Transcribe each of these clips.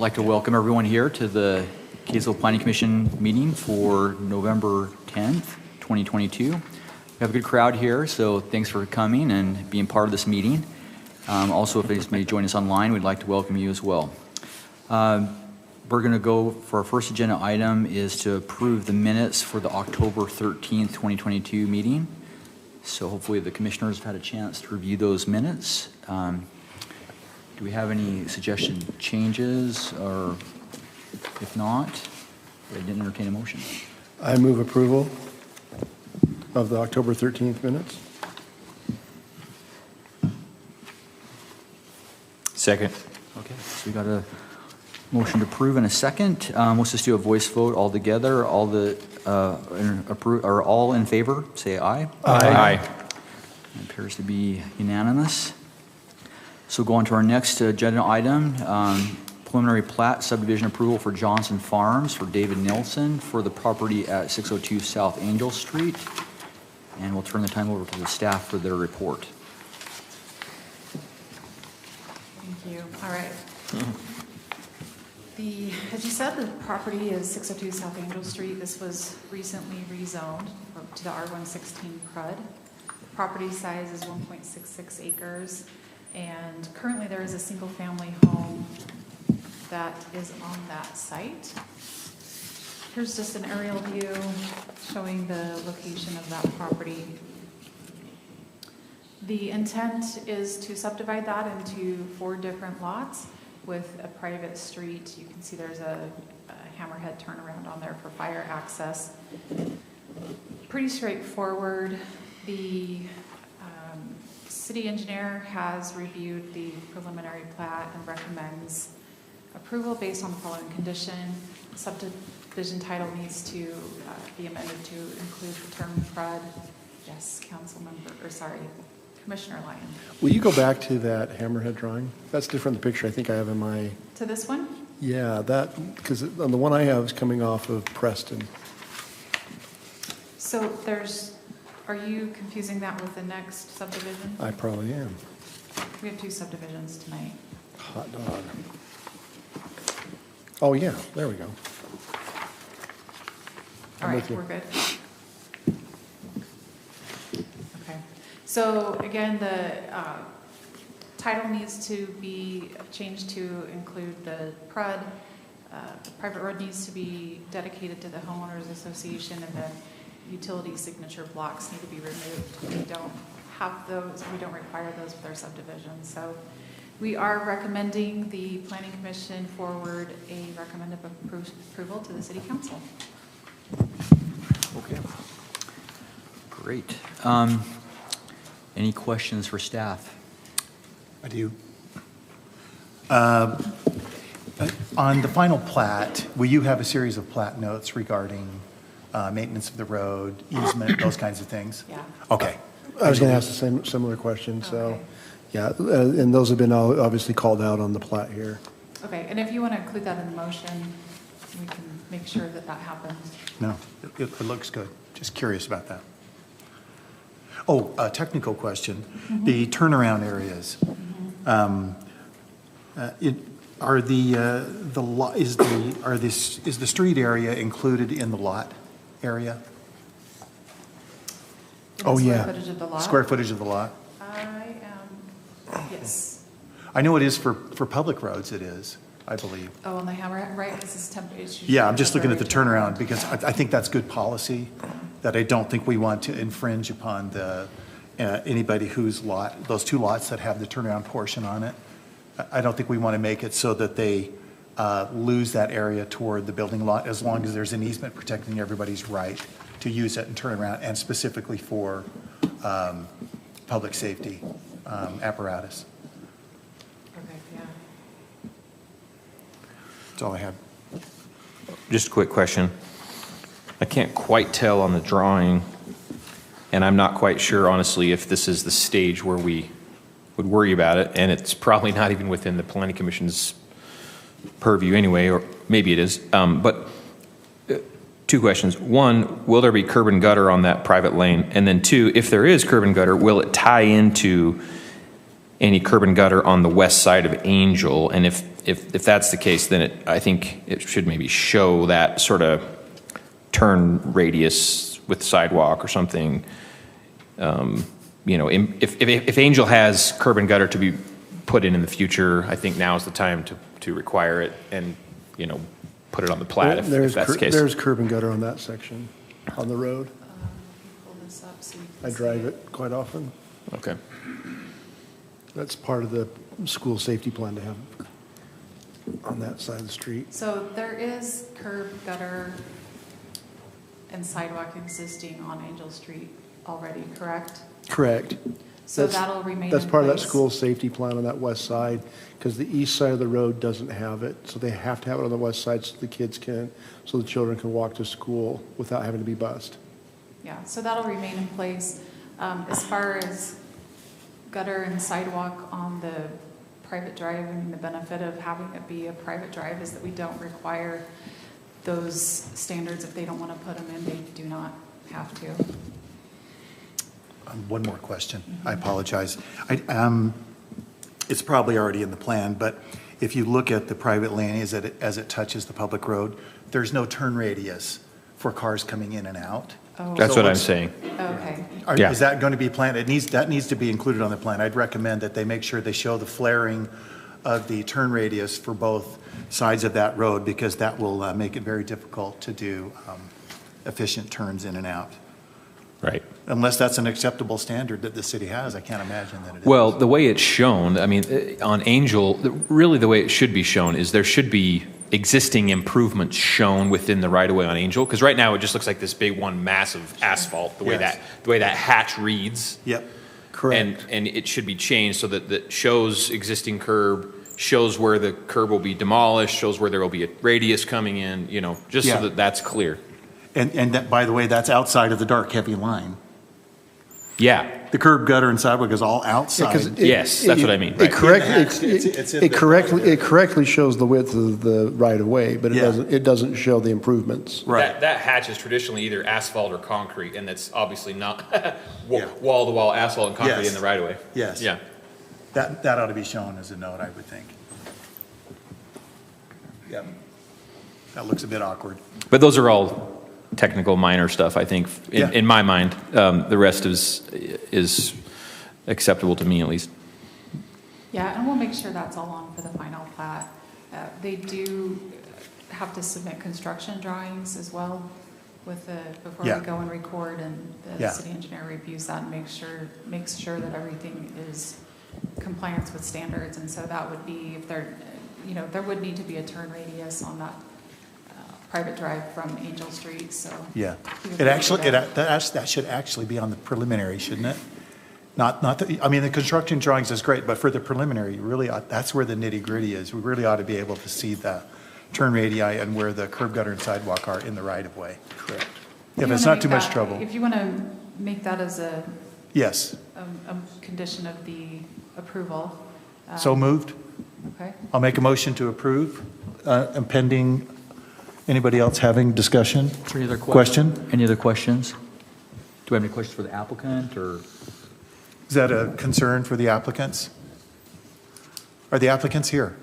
like to welcome everyone here to the Kaysville Planning Commission meeting for November 10th, 2022. We have a good crowd here, so thanks for coming and being part of this meeting. Also, if you may join us online, we'd like to welcome you as well. We're going to go for our first agenda item is to approve the minutes for the October 13th, 2022 meeting. So hopefully the commissioners have had a chance to review those minutes. Do we have any suggested changes, or if not, I didn't entertain a motion. I move approval of the October 13th minutes. Second. Okay, so we got a motion to approve and a second. Let's just do a voice vote all together. All in favor, say aye. Aye. It appears to be unanimous. So go on to our next agenda item, preliminary plat subdivision approval for Johnson Farms for David Nilsson for the property at 602 South Angel Street. And we'll turn the time over to the staff for their report. Thank you. All right. As you said, the property is 602 South Angel Street. This was recently rezoned to the R116 PRUD. The property size is 1.66 acres. And currently there is a single family home that is on that site. Here's just an aerial view showing the location of that property. The intent is to subdivide that into 4 different lots with a private street. You can see there's a hammerhead turnaround on there for fire access. Pretty straightforward. The city engineer has reviewed the preliminary plat and recommends approval based on the following condition. Subdivision title needs to be amended to include the term PRUD. Yes, Commissioner Lyon. Will you go back to that hammerhead drawing? That's different than the picture I think I have in my... To this one? Yeah, that, because on the one I have is coming off of Preston. So are you confusing that with the next subdivision? I probably am. We have 2 subdivisions tonight. Hot dog. Oh yeah, there we go. All right, we're good. Okay. So again, the title needs to be changed to include the PRUD. The private road needs to be dedicated to the homeowners association, and the utility signature blocks need to be removed. We don't have those, we don't require those with our subdivision. So we are recommending the Planning Commission forward a recommended approval to the City Council. Okay. Great. Any questions for staff? I do. On the final plat, will you have a series of plat notes regarding maintenance of the road, easement, those kinds of things? Yeah. Okay. I was going to ask the same similar question. So, Okay. yeah, and those have been obviously called out on the plat here. Okay, and if you want to include that in the motion, we can make sure that that happens. No, it looks good. Just curious about that. Oh, a technical question. Mm-hmm. The turnaround areas. Is the street area included in the lot area? Oh, yeah. Square footage of the lot? Square footage of the lot? Yes. I know it is for public roads, it is, I believe. Oh, on the hammerhead, right? This is temporary. Yeah, I'm just looking at the turnaround because I think that's good policy, that I don't think we want to infringe upon the anybody whose lot, those 2 lots that have the turnaround portion on it. I don't think we want to make it so that they lose that area toward the building lot, as long as there's an easement protecting everybody's right to use it and turn around, and specifically for public safety apparatus. Okay, yeah. That's all I had. Just a quick question. I can't quite tell on the drawing, and I'm not quite sure, honestly, if this is the stage where we would worry about it, and it's probably not even within the Planning Commission's purview anyway, or maybe it is. But 2 questions. 1, will there be curb and gutter on that private lane? And then 2, if there is curb and gutter, will it tie into any curb and gutter on the west side of Angel. And if that's the case, then I think it should maybe show that sort of turn radius with sidewalk or something. If Angel has curb and gutter to be put in the future, I think now is the time to require it and, put it on the plat if that's the case. There's curb and gutter on that section, on the road. Pull this up so you can I see drive it quite often. Okay. That's part of the school safety plan to have on that side of the street. So there is curb, gutter, and sidewalk existing on Angel Street already, correct? Correct. So That's- that'll remain in That's part of that place? school safety plan on that west side, because the east side of the road doesn't have it. So they have to have it on the west side so the children can walk to school without having to be bused. Yeah, so that'll remain in place. As far as gutter and sidewalk on the private drive, I mean, the benefit of having it be a private drive is that we don't require those standards. If they don't want to put them in, they do not have to. One more question. I apologize. It's probably already in the plan, but if you look at the private lane as it touches the public road, there's no turn radius for cars coming in and out. Oh, That's So what I'm what's- saying. okay. Yeah. Is that going to be planned? That needs to be included on the plan. I'd recommend that they make sure they show the flaring of the turn radius for both sides of that road, because that will make it very difficult to do efficient turns in and out. Right. Unless that's an acceptable standard that the city has, I can't imagine that it is. Well, the way it's shown, I mean, on Angel, really the way it should be shown is there should be existing improvements shown within the right-of-way on Angel, because right now it just looks like this big one massive asphalt, the way Yes. that hatch reads. Yep. Correct. And it should be changed so that shows existing curb, shows where the curb will be demolished, shows where there will be a radius coming in, just Yeah. so that that's clear. And that, by the way, that's outside of the dark heavy line. Yeah. The curb, gutter, and sidewalk is all outside. Yes, that's what I mean. It Right. correctly shows the width of the right of way, but Yeah. it doesn't show the improvements. Right. That hatch is traditionally either asphalt or concrete, and that's obviously not Yeah. wall-to-wall asphalt and concrete Yes. in the right-of-way. Yes. Yeah. That ought to be shown as a note, I would think. Yep. That looks a bit awkward. But those are all technical, minor stuff, I think, Yeah. in my mind. The rest is acceptable to me, at least. Yeah, and we'll make sure that's all on for the final plat. They do have to submit construction drawings as well before Yeah. we go and record, and the Yeah. city engineer reviews that and makes sure that everything is compliance with standards. And so that would be, if there would need to be a turn radius on that private drive from Angel Street, so. Yeah. we would It look actually, at that. that should actually be on the preliminary, shouldn't it? I mean, the construction drawings is great, but for the preliminary, you really that's where the nitty gritty is. We really ought to be able to see the turn radii and where the curb, gutter, and sidewalk are in the right of way. Correct. If If you it's wanna not too make much that- trouble. If you want to make that as a Yes. condition of the approval. So moved. Okay. I'll make a motion to approve, and pending anybody else having discussion? Is there any other Question? Any other questions? Do we have any questions for the applicant, or? Is that a concern for the applicants? Are the applicants here?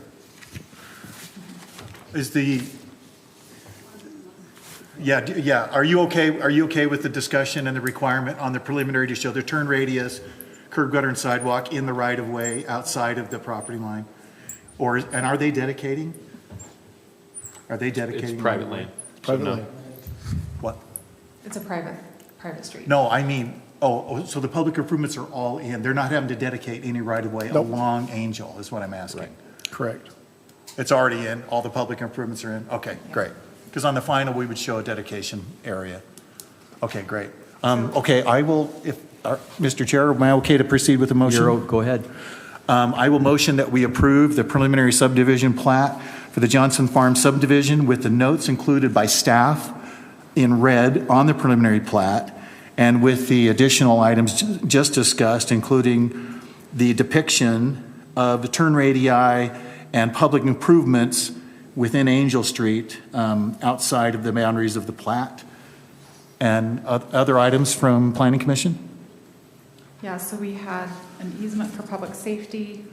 Yeah, are you okay with the discussion and the requirement on the preliminary to show the turn radius, curb, gutter, and sidewalk in the right of way outside of the property line? And are they dedicating? Are they dedicating? It's private land. Private no. lane. What? It's a private street. No, I mean, so the public improvements are all in. They're not having to dedicate any right of way Nope. along Angel, is what I'm asking. Correct. It's already in, all the public improvements are in? Okay, great. Because on the final, we would show a dedication area. Okay, great. Okay, I will, Mr. Chair, am I okay to proceed with the motion? Go ahead. I will motion that we approve the preliminary subdivision plat for the Johnson Farm subdivision with the notes included by staff in red on the preliminary plat, and with the additional items just discussed, including the depiction of the turn radii and public improvements within Angel Street, outside of the boundaries of the plat. And other items from Planning Commission? Yeah, so we had an easement for public safety.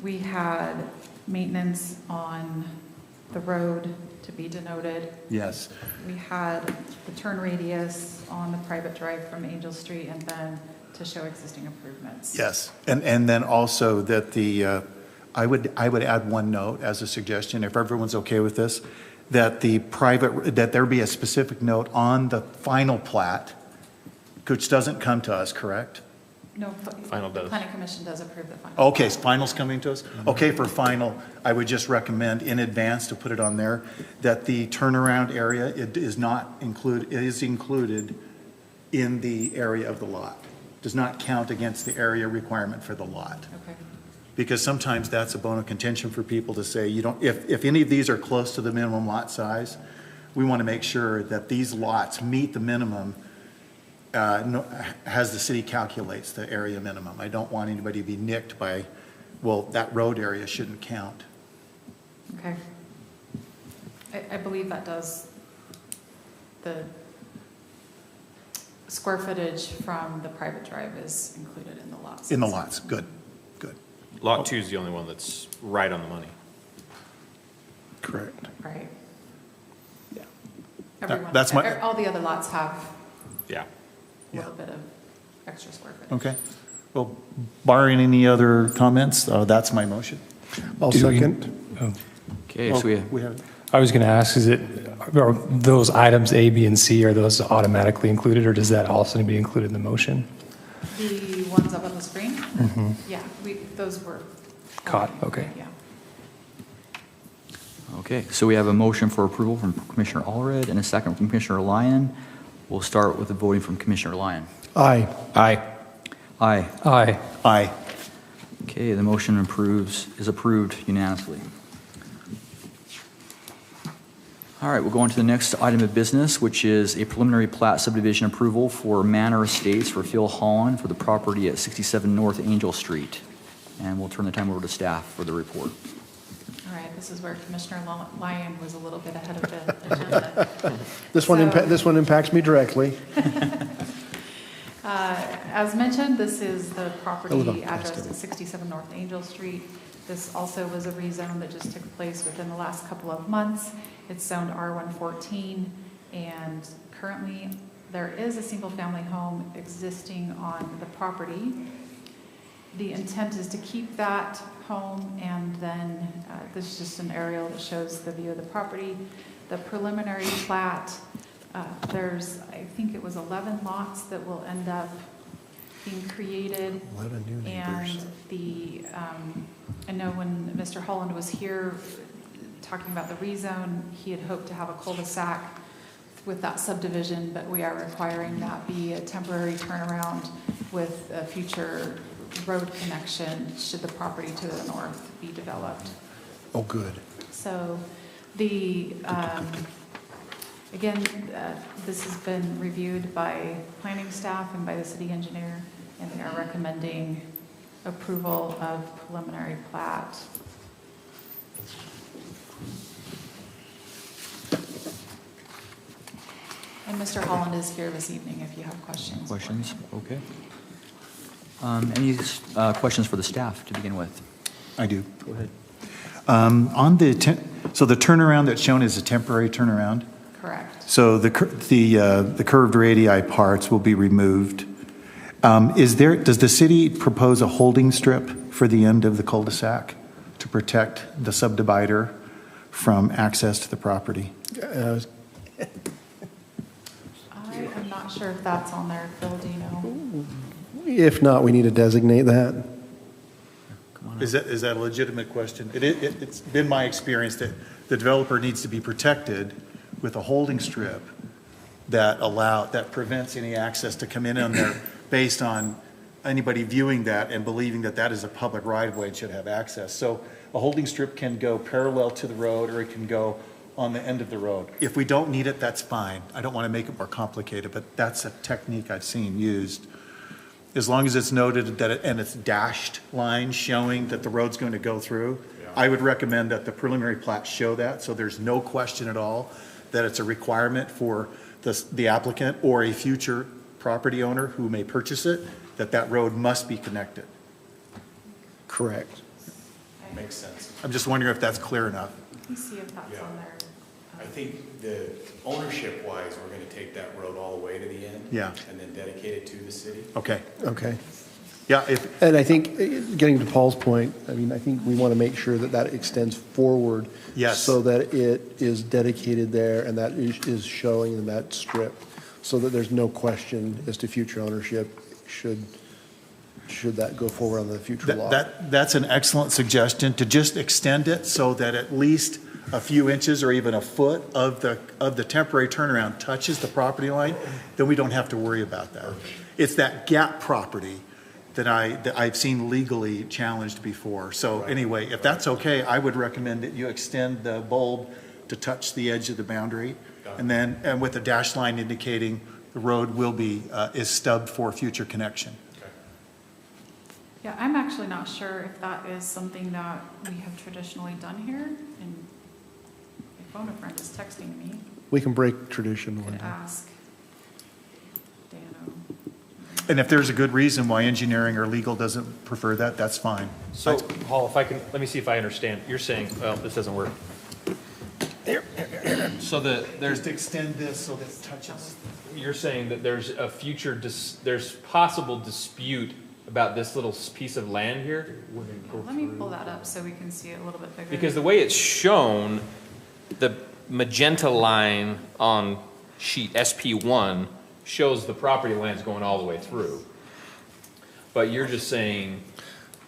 We had maintenance on the road to be denoted. Yes. We had the turn radius on the private drive from Angel Street and then to show existing improvements. Yes, and then also that I would add one note as a suggestion, if everyone's okay with this, that that there be a specific note on the final plat, which doesn't come to us, correct? No, Final the does. planning commission does approve the final. Okay, final's coming to us? Okay, for final, I would just recommend in advance to put it on there, that the turnaround area, it is included in the area of the lot. Does not count against the area requirement for the lot. Okay. Because sometimes that's a bone of contention for people to say, you don't, if any of these are close to the minimum lot size, we want to make sure that these lots meet the minimum as the city calculates the area minimum. I don't want anybody to be nicked by, well, that road area shouldn't count. Okay. I believe that does, the square footage from the private drive is included in the lots. In the lots, good, good. Lot 2 is the only one that's right on the money. Correct. Right. Yeah. Everyone, That's my- all the other lots have Yeah. a little bit of extra square footage. Okay. Well, barring any other comments, that's my motion. I'll Do we- second. Okay, so we, We have, I was going to ask, are those items A, B, and C, are those automatically included, or does that also need to be included in the motion? The ones up on the screen? Yeah, those were. Caught, okay. Yeah. okay, so we have a motion for approval from Commissioner Allred and a second from Commissioner Lyon. We'll start with the voting from Commissioner Lyon. Aye. Aye. Aye. Aye. aye. Okay, the motion is approved unanimously. All right, we'll go on to the next item of business, which is a preliminary plat subdivision approval for Manor Estates for Phil Holland for the property at 67 North Angel Street. And we'll turn the time over to staff for the report. All right, this is where Commissioner Lyon was a little bit ahead of the agenda. This one impacts me directly. As mentioned, this is the live on property addressed Preston. at 67 North Angel Street. This also was a rezone that just took place within the last couple of months. It's zoned R114, and currently there is a single-family home existing on the property. The intent is to keep that home, and then this is just an aerial that shows the view of the property. The preliminary plat, there's, I think it was 11 lots that will end up being created. 11 new And neighbors. I know when Mr. Holland was here talking about the rezone, he had hoped to have a cul-de-sac with that subdivision, but we are requiring that be a temporary turnaround with a future road connection should the property to the north be developed. Oh, good. So the, again, this has been reviewed by planning staff and by the city engineer, and they are recommending approval of preliminary plat. And Mr. Holland is here this evening if you have questions. Questions? Okay. Any questions for the staff to begin with? I do. Go ahead. So the turnaround that's shown is a temporary turnaround? Correct. So the curved radii parts will be removed. Does the city propose a holding strip for the end of the cul-de-sac to protect the subdivider from access to the property? I am not sure if that's on there, Phil, do you know? If not, we need to designate that. Is that a legitimate question? It's been my experience that the developer needs to be protected with a holding strip that prevents any access to come in on there based on anybody viewing that and believing that that is a public right-of-way and should have access. So a holding strip can go parallel to the road, or it can go on the end of the road. If we don't need it, that's fine. I don't want to make it more complicated, but that's a technique I've seen used. As long as it's noted that and it's dashed lines showing that the road's going to go through, I would recommend that the preliminary plat show that, so there's no question at all that it's a requirement for the applicant or a future property owner who may purchase it that that road must be connected. Correct. Makes sense. I'm just wondering if that's clear enough. Let me see if that's Yeah. on there. I think the ownership-wise, we're gonna take that road all the way to the end. Yeah. And then dedicate it to the city. Okay. Okay. Yeah, if, And I think, getting to Paul's point, I mean, I think we want to make sure that that extends forward. Yes. So that it is dedicated there and that is showing in that strip, so that there's no question as to future ownership, should that go forward on the future lot. that's an excellent suggestion, to just extend it so that at least a few inches or even a foot of the temporary turnaround touches the property line, then we don't have to worry about that. It's that gap property that I've seen legally challenged before. So anyway, if that's okay, I would recommend that you extend the bulb to touch the edge of the boundary, and with the dash line indicating the road will be, is stubbed for future connection. Yeah, I'm actually not sure if that is something that we have traditionally done here, and my phone a friend is texting me, We can break tradition one could day. ask Dano. And if there's a good reason why engineering or legal doesn't prefer that, that's fine. So, Paul, if I can, let me see if I understand. You're saying, well, this doesn't work. So there's, Just extend this so that it touches. you're saying that there's a future, there's possible dispute about this little piece of land here? Let me pull that up so we can see it a little bit bigger. Because the way it's shown, the magenta line on sheet SP1 shows the property lines going all the way through. But you're just saying,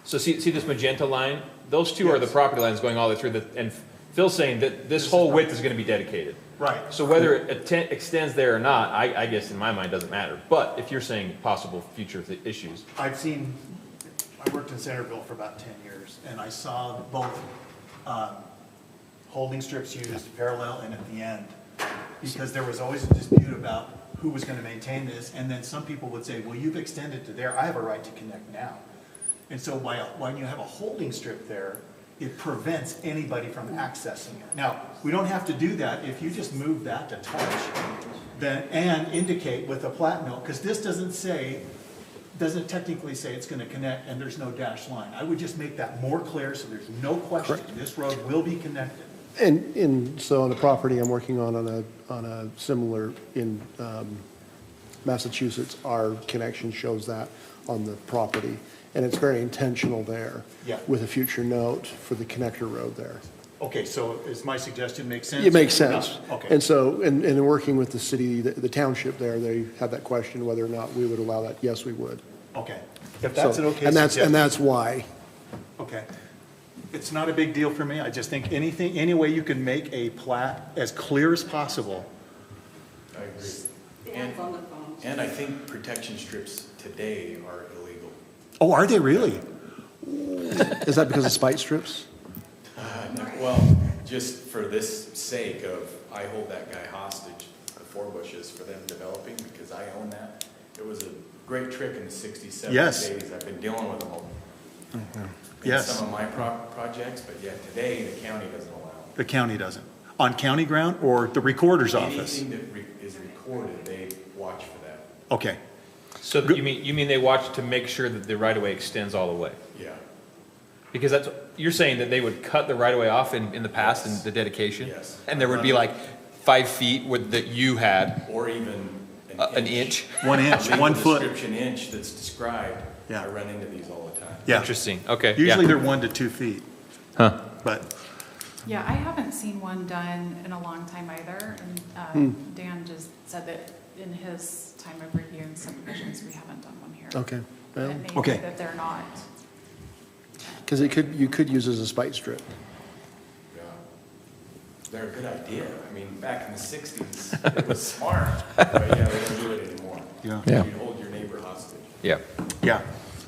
so see this magenta line? Those two are the property lines going all the way through, and Phil's saying that this whole width is gonna be dedicated. Right. So whether it extends there or not, I guess in my mind doesn't matter. But if you're saying possible future issues, I worked in Centerville for about 10 years, and I saw both holding strips used parallel and at the end, because there was always a dispute about who was going to maintain this, and then some people would say, well, you've extended to there, I have a right to connect now. And so when you have a holding strip there, it prevents anybody from accessing it. Now, we don't have to do that if you just move that to touch, then, and indicate with a plat note, because this doesn't technically say it's going to connect and there's no dash line. I would just make that more clear so there's no question. This road will be connected. And so on the property I'm working on a similar in Massachusetts, our connection shows that on the property. And it's very intentional there. Yeah. With a future note for the connector road there. Okay, so is my suggestion make sense? It makes sense. No, okay. And so, and in working with the city, the township there, they had that question whether or not we would allow that. Yes, we would. Okay. If that's So- an okay And suggestion. that's why. Okay. It's not a big deal for me. I just think any way you can make a plat as clear as possible. I agree. And I think protection strips today are illegal. Oh, are they really? Is that because of spite strips? Well, just for this sake of, I hold that guy hostage, the Four Bushes, for them developing, because I own that. It was a great trick in the 60s, 70s, Yes. 80s. I've been dealing with them all. In Yes. some of my projects, but yet today, the county doesn't allow it. The county doesn't. On county ground or the recorder's office? Anything that is recorded, they watch for that. Okay. so that you mean they watch to make sure that the right-of-way extends all the way? Yeah. Because you're saying that they would cut the right-of-way off in the past in the dedication? Yes. And there would be like 5 feet that you had, Or even an inch? 1 inch, Legal 1 foot. description inch that's described. Yeah. I run into these all the time. Yeah. Interesting, okay. Usually yeah. they're 1 to 2 feet. Huh. But, Yeah, I haven't seen one done in a long time either, and Dan just said that in his time of reviewing subdivisions, we haven't done one here. Okay. Well, It may be Okay. that they're not. because you could use it as a spite strip. Yeah. They're a good idea. I mean, back in the 60s, it was smart. But yeah, they don't do it anymore. yeah. Yeah. You hold your neighbor hostage. Yeah. Yeah.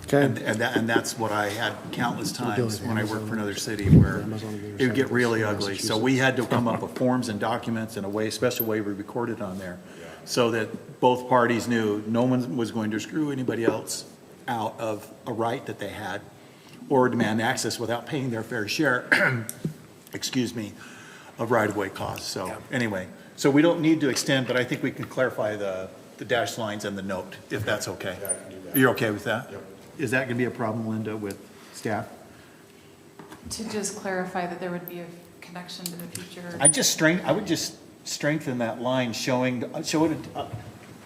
Okay. And that's what I had countless doing times it. when I worked for another city where Amazon will it would get really recycle ugly. So Massachusetts. we had to come up with forms and documents and special way we recorded on there so that both parties knew no one was going to screw anybody else out of a right that they had or demand access without paying their fair share, excuse me, of right-of-way costs. So anyway, so we don't need to extend, but I think we can clarify the the dashed lines and the note, if that's okay. Yeah, I can do that. You're okay with that? Yep. Is that gonna be a problem, Linda, with staff? To just clarify that there would be a connection to the future. I would just strengthen that line show it a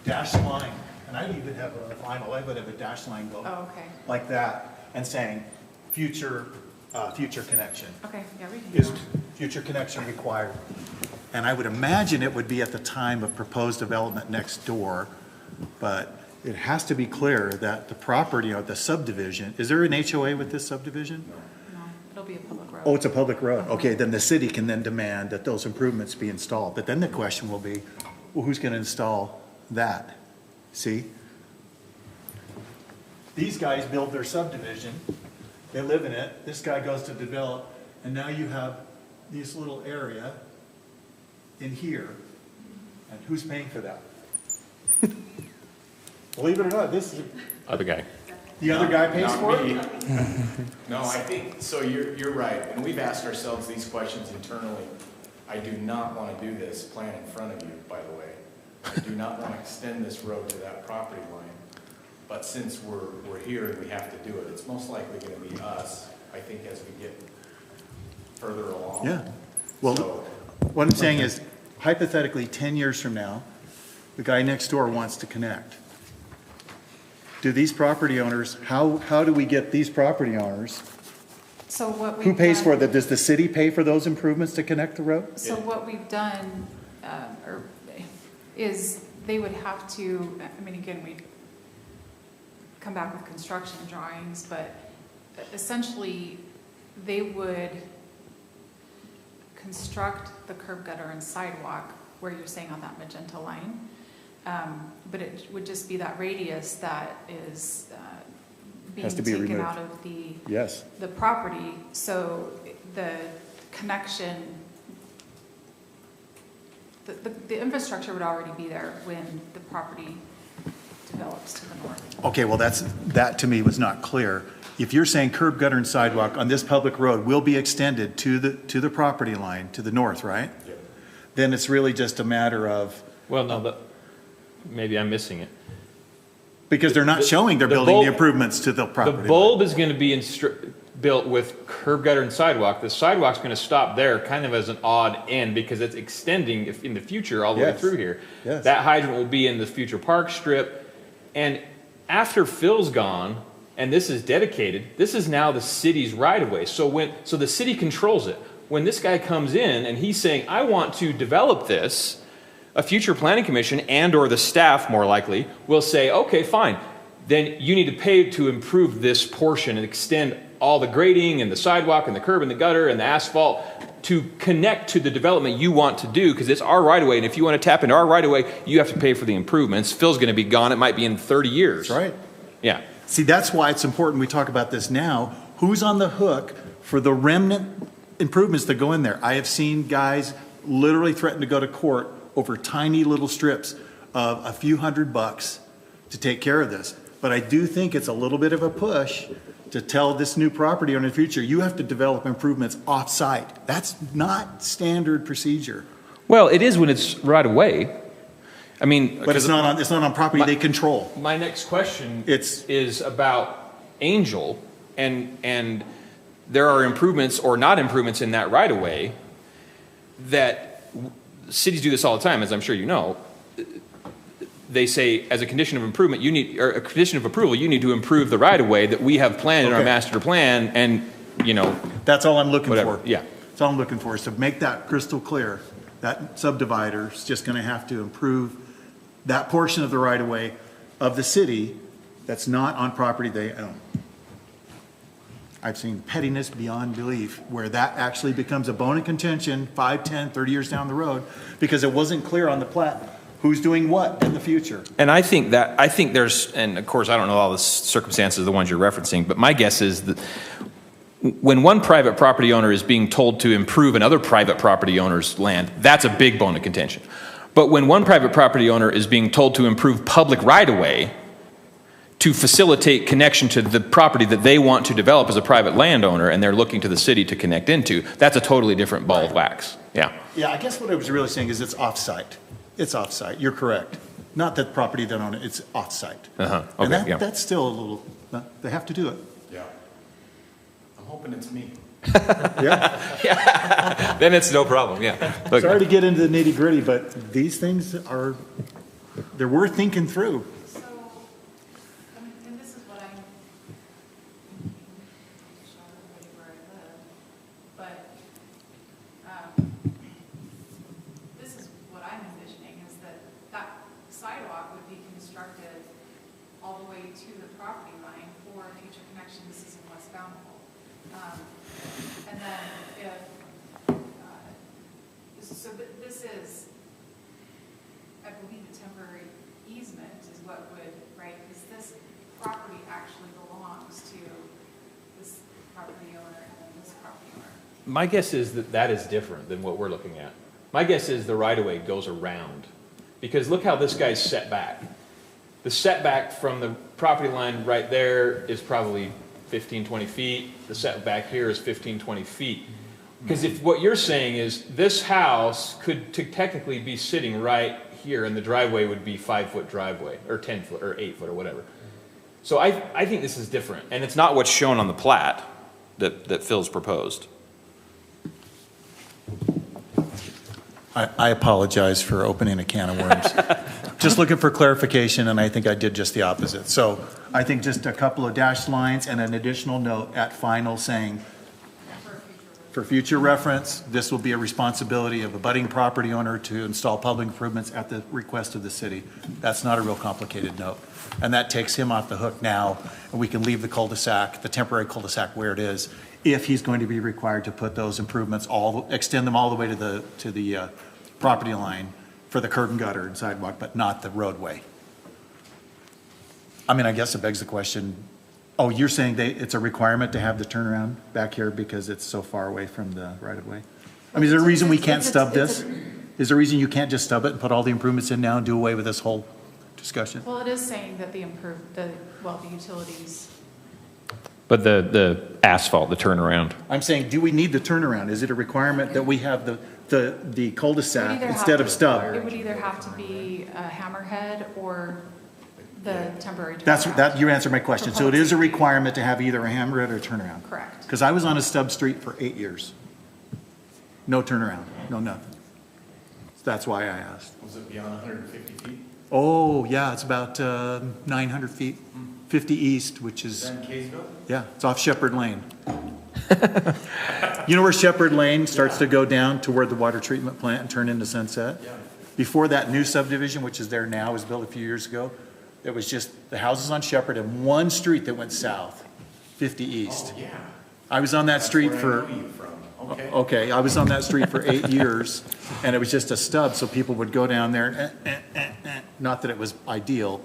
dashed line. And I'd even have a final, I would have a dashed line go Oh, okay. like that and saying, future connection. Okay, yeah, we can do Is that. future connection required? And I would imagine it would be at the time of proposed development next door, but it has to be clear that the property or the subdivision, is there an HOA with this subdivision? No, it'll be a public road. Oh, it's a public road. Okay, then the city can then demand that those improvements be installed. But then the question will be, well, who's gonna install that? See? These guys build their subdivision, they live in it, this guy goes to develop, and now you have this little area in here, and who's paying for that? Believe it or not, this is, Other guy. the other guy pays Not for me. it? No, I think, so you're right, and we've asked ourselves these questions internally. I do not want to do this plan in front of you, by the way. I do not want to extend this road to that property line. But since we're here and we have to do it, it's most likely going to be us, I think, as we get further along. Yeah. Well, So- what I'm saying is hypothetically, 10 years from now, the guy next door wants to connect. Do these property owners, how do we get these property owners? So what we've Who pays done- for that? Does the city pay for those improvements to connect the road? So what we've done, is they would have to, I mean, again, we come back with construction drawings, but essentially, they would construct the curb gutter and sidewalk where you're saying on that magenta line. But it would just be that radius that is being Has to be taken removed. out of Yes. the property. So the connection, the infrastructure would already be there when the property develops to the north. Okay, well, that to me was not clear. If you're saying curb, gutter, and sidewalk on this public road will be extended to the property line, to the north, right? Yep. Then it's really just a matter of, Well, no, maybe I'm missing it. because they're not showing they're the building bulb- the improvements to the The property line. bulb is going to be built with curb, gutter, and sidewalk. The sidewalk's going to stop there kind of as an odd end because it's extending in the future all the way Yes. through here. Yes. That hydrant will be in the future park strip. And after Phil's gone, and this is dedicated, this is now the city's right-of-way. So the city controls it. When this guy comes in and he's saying, I want to develop this, a future planning commission and/or the staff, more likely, will say, okay, fine. Then you need to pay to improve this portion and extend all the grading and the sidewalk and the curb and the gutter and the asphalt to connect to the development you want to do, because it's our right-of-way, and if you want to tap into our right-of-way, you have to pay for the improvements. Phil's going to be gone. It might be in 30 years. That's right. Yeah. See, that's why it's important we talk about this now. Who's on the hook for the remnant improvements that go in there? I have seen guys literally threaten to go to court over tiny little strips of a few $100 to take care of this. But I do think it's a little bit of a push to tell this new property owner in the future, you have to develop improvements off-site. That's not standard procedure. Well, it is when it's right away. I mean, But it's not on property they control. My next question It's- is about Angel, and there are improvements or not improvements in that right of way that cities do this all the time, as I'm sure you know. They say, as a condition of improvement, or a condition of approval, you need to improve the right of way that we have planned in our Okay. master plan, and That's all I'm looking whatever. for. Yeah. That's all I'm looking for, is to make that crystal clear. That subdivider is just going to have to improve that portion of the right-of-way of the city that's not on property they own. I've seen pettiness beyond belief where that actually becomes a bone of contention 5, 10, 30 years down the road because it wasn't clear on the plat who's doing what in the future. And I think there's, and of course I don't know all the circumstances of the ones you're referencing, but my guess is that when one private property owner is being told to improve another private property owner's land, that's a big bone of contention. But when one private property owner is being told to improve public right-of-way to facilitate connection to the property that they want to develop as a private landowner, and they're looking to the city to connect into, that's a totally different ball of wax. Yeah. Yeah, I guess what I was really saying is it's off-site. It's off-site. You're correct. not the property that own it, it's off-site. Okay, And yeah. that's still a little, they have to do it. Yeah. I'm hoping it's me. Yeah. Then it's no problem, yeah. Look, Sorry to get into the nitty-gritty, but these things are, they're worth thinking through. So, and this is what I'm, to show everybody where I live, but, this is what I'm envisioning, is that that sidewalk would be constructed all the way to the property line for future connection. This is in West Bountiful. And then if, so this is, I believe, a temporary easement is what would, right, because this property actually belongs to this property owner and then this property owner. my guess is that that is different than what we're looking at. My guess is the right-of-way goes around, because look how this guy's set back. The setback from the property line right there is probably 15, 20 feet. The setback here is 15, 20 feet. Because if what you're saying is this house could technically be sitting right here and the driveway would be 5-foot driveway or 10 foot or 8 foot or whatever. So I think this is different. And it's not what's shown on the plat that Phil's proposed. I apologize for opening a can of worms. Just looking for clarification, and I think I did just the opposite. So I think just a couple of dashed lines and an additional note at final saying, for future reference, this will be a responsibility of a budding property owner to install public improvements at the request of the city. That's not a real complicated note. And that takes him off the hook now, and we can leave the cul-de-sac, the temporary cul-de-sac where it is, if he's going to be required to put those improvements extend them all the way to the property line for the curb and gutter and sidewalk, but not the roadway. I mean, I guess it begs the question, oh, you're saying it's a requirement to have the turnaround back here because it's so far away from the right-of-way? I mean, is there a reason we can't stub this? Is there a reason you can't just stub it and put all the improvements in now and do away with this whole discussion? Well, it is saying that the utilities. But the asphalt, the turnaround. I'm saying, do we need the turnaround? Is it a requirement that we have the cul-de-sac instead of stub? It would either have to be a hammerhead or the temporary turnaround. That you answered my question. So it is a requirement to have either a hammerhead or a turnaround? Correct. Because I was on a stub street for 8 years. No turnaround, no nothing. That's why I asked. Was it beyond 150 feet? Oh, yeah, it's about 900 feet, 50 east, which is, Then Kaysville? yeah, it's off Shepherd Lane. You know where Shepherd Lane starts to go down to where the water treatment plant and turn into Sunset? Yeah. Before that new subdivision, which is there now, was built a few years ago, it was just the houses on Shepherd and one street that went south, 50 east. Oh, yeah. I was on that street That's for, where I know you from. Okay. okay, I was on that street for 8 years, and it was just a stub, so people would go down there, not that it was ideal,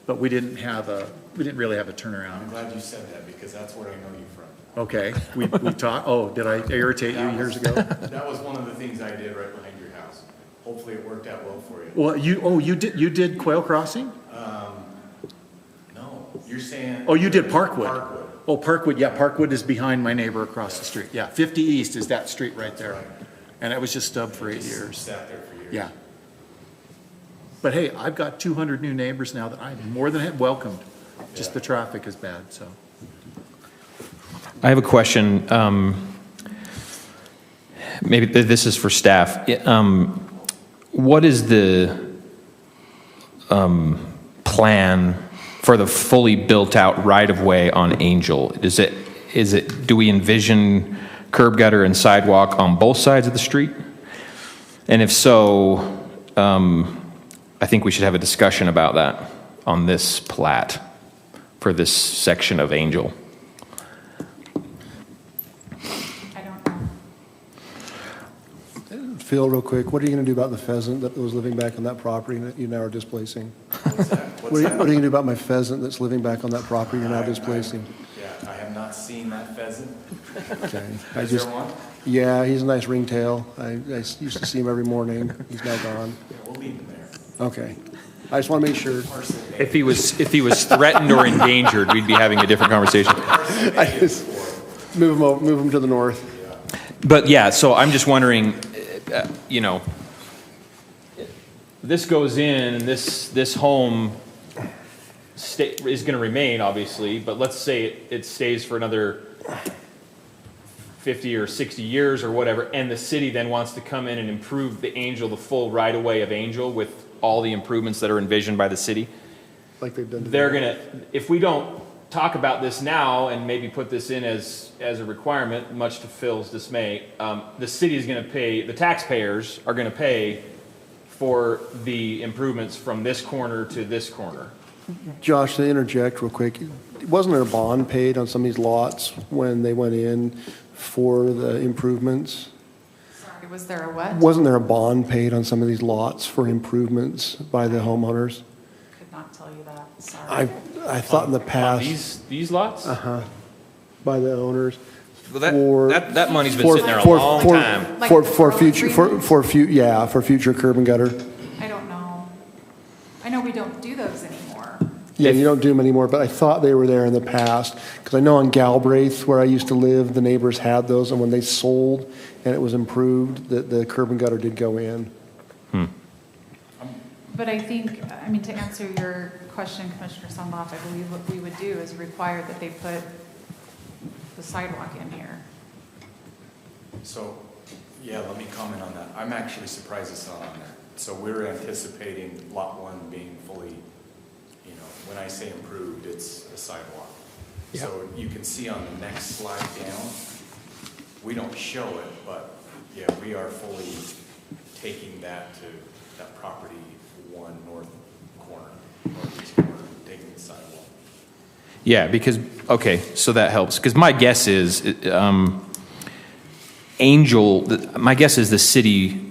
but we didn't really have a turnaround. I'm glad you said that because that's where I know you from. Okay, we talked, oh, did I irritate you years ago? That was one of the things I did right behind your house. Hopefully it worked out well for you. Well, you did Quail Crossing? No, you're saying. Oh, you did Parkwood? Parkwood. Oh, Parkwood, yeah, Parkwood is behind my neighbor across the street. Yeah, 50 East is that street right there. And it was just stubbed for 8 years. Sat there for years. Yeah. But hey, I've got 200 new neighbors now that I'm more than welcomed. Just the traffic is bad, so. I have a question. Maybe this is for staff. What is the plan for the fully built-out right-of-way on Angel? Do we envision curb gutter and sidewalk on both sides of the street? And if so, I think we should have a discussion about that on this plat for this section of Angel. I don't know. Phil, real quick, what are you going to do about the pheasant that was living back on that property that you now are displacing? What's that? What are you going to do about my pheasant that's living back on that property you're now displacing? Yeah, I have not seen that pheasant. Okay. Is there one? Yeah, he's a nice ringtail. I used to see him every morning. He's now gone. Yeah, we'll leave him there. Okay. I just want to make sure. If he was threatened or endangered, we'd be having a different conversation. I just move him to the north. But yeah, so I'm just wondering, this goes in and this home is going to remain, obviously, but let's say it stays for another 50 or 60 years or whatever, and the city then wants to come in and improve the full right-of-way of Angel with all the improvements that are envisioned by the city. Like they've done. They're going to, if we don't talk about this now and maybe put this in as a requirement, much to Phil's dismay, the city is going to pay, the taxpayers are going to pay for the improvements from this corner to this corner. Josh, to interject real quick, wasn't there a bond paid on some of these lots when they went in for the improvements? Sorry, was there a what? Wasn't there a bond paid on some of these lots for improvements by the homeowners? Could not tell you that, sorry. I thought in the past. These lots? By the owners. Well, that money's been sitting there a long time. Like For the future, Earl for future curb and gutter. I don't know. I know we don't do those anymore. Yeah, you don't do them anymore, but I thought they were there in the past, because I know on Galbraith, where I used to live, the neighbors had those, and when they sold and it was improved, the curb and gutter did go in. But I think, I mean, to answer your question, Commissioner Sunloff, I believe what we would do is require that they put the sidewalk in here. So, yeah, let me comment on that. I'm actually surprised it's not on there. So we're anticipating lot 1 being fully, when I say improved, it's a sidewalk. Yeah. So you can see on the next slide down, we don't show it, but yeah, we are fully taking that to that property 1 northeast corner, taking the sidewalk. Yeah, because, okay, so that helps. Because my guess is, my guess is the city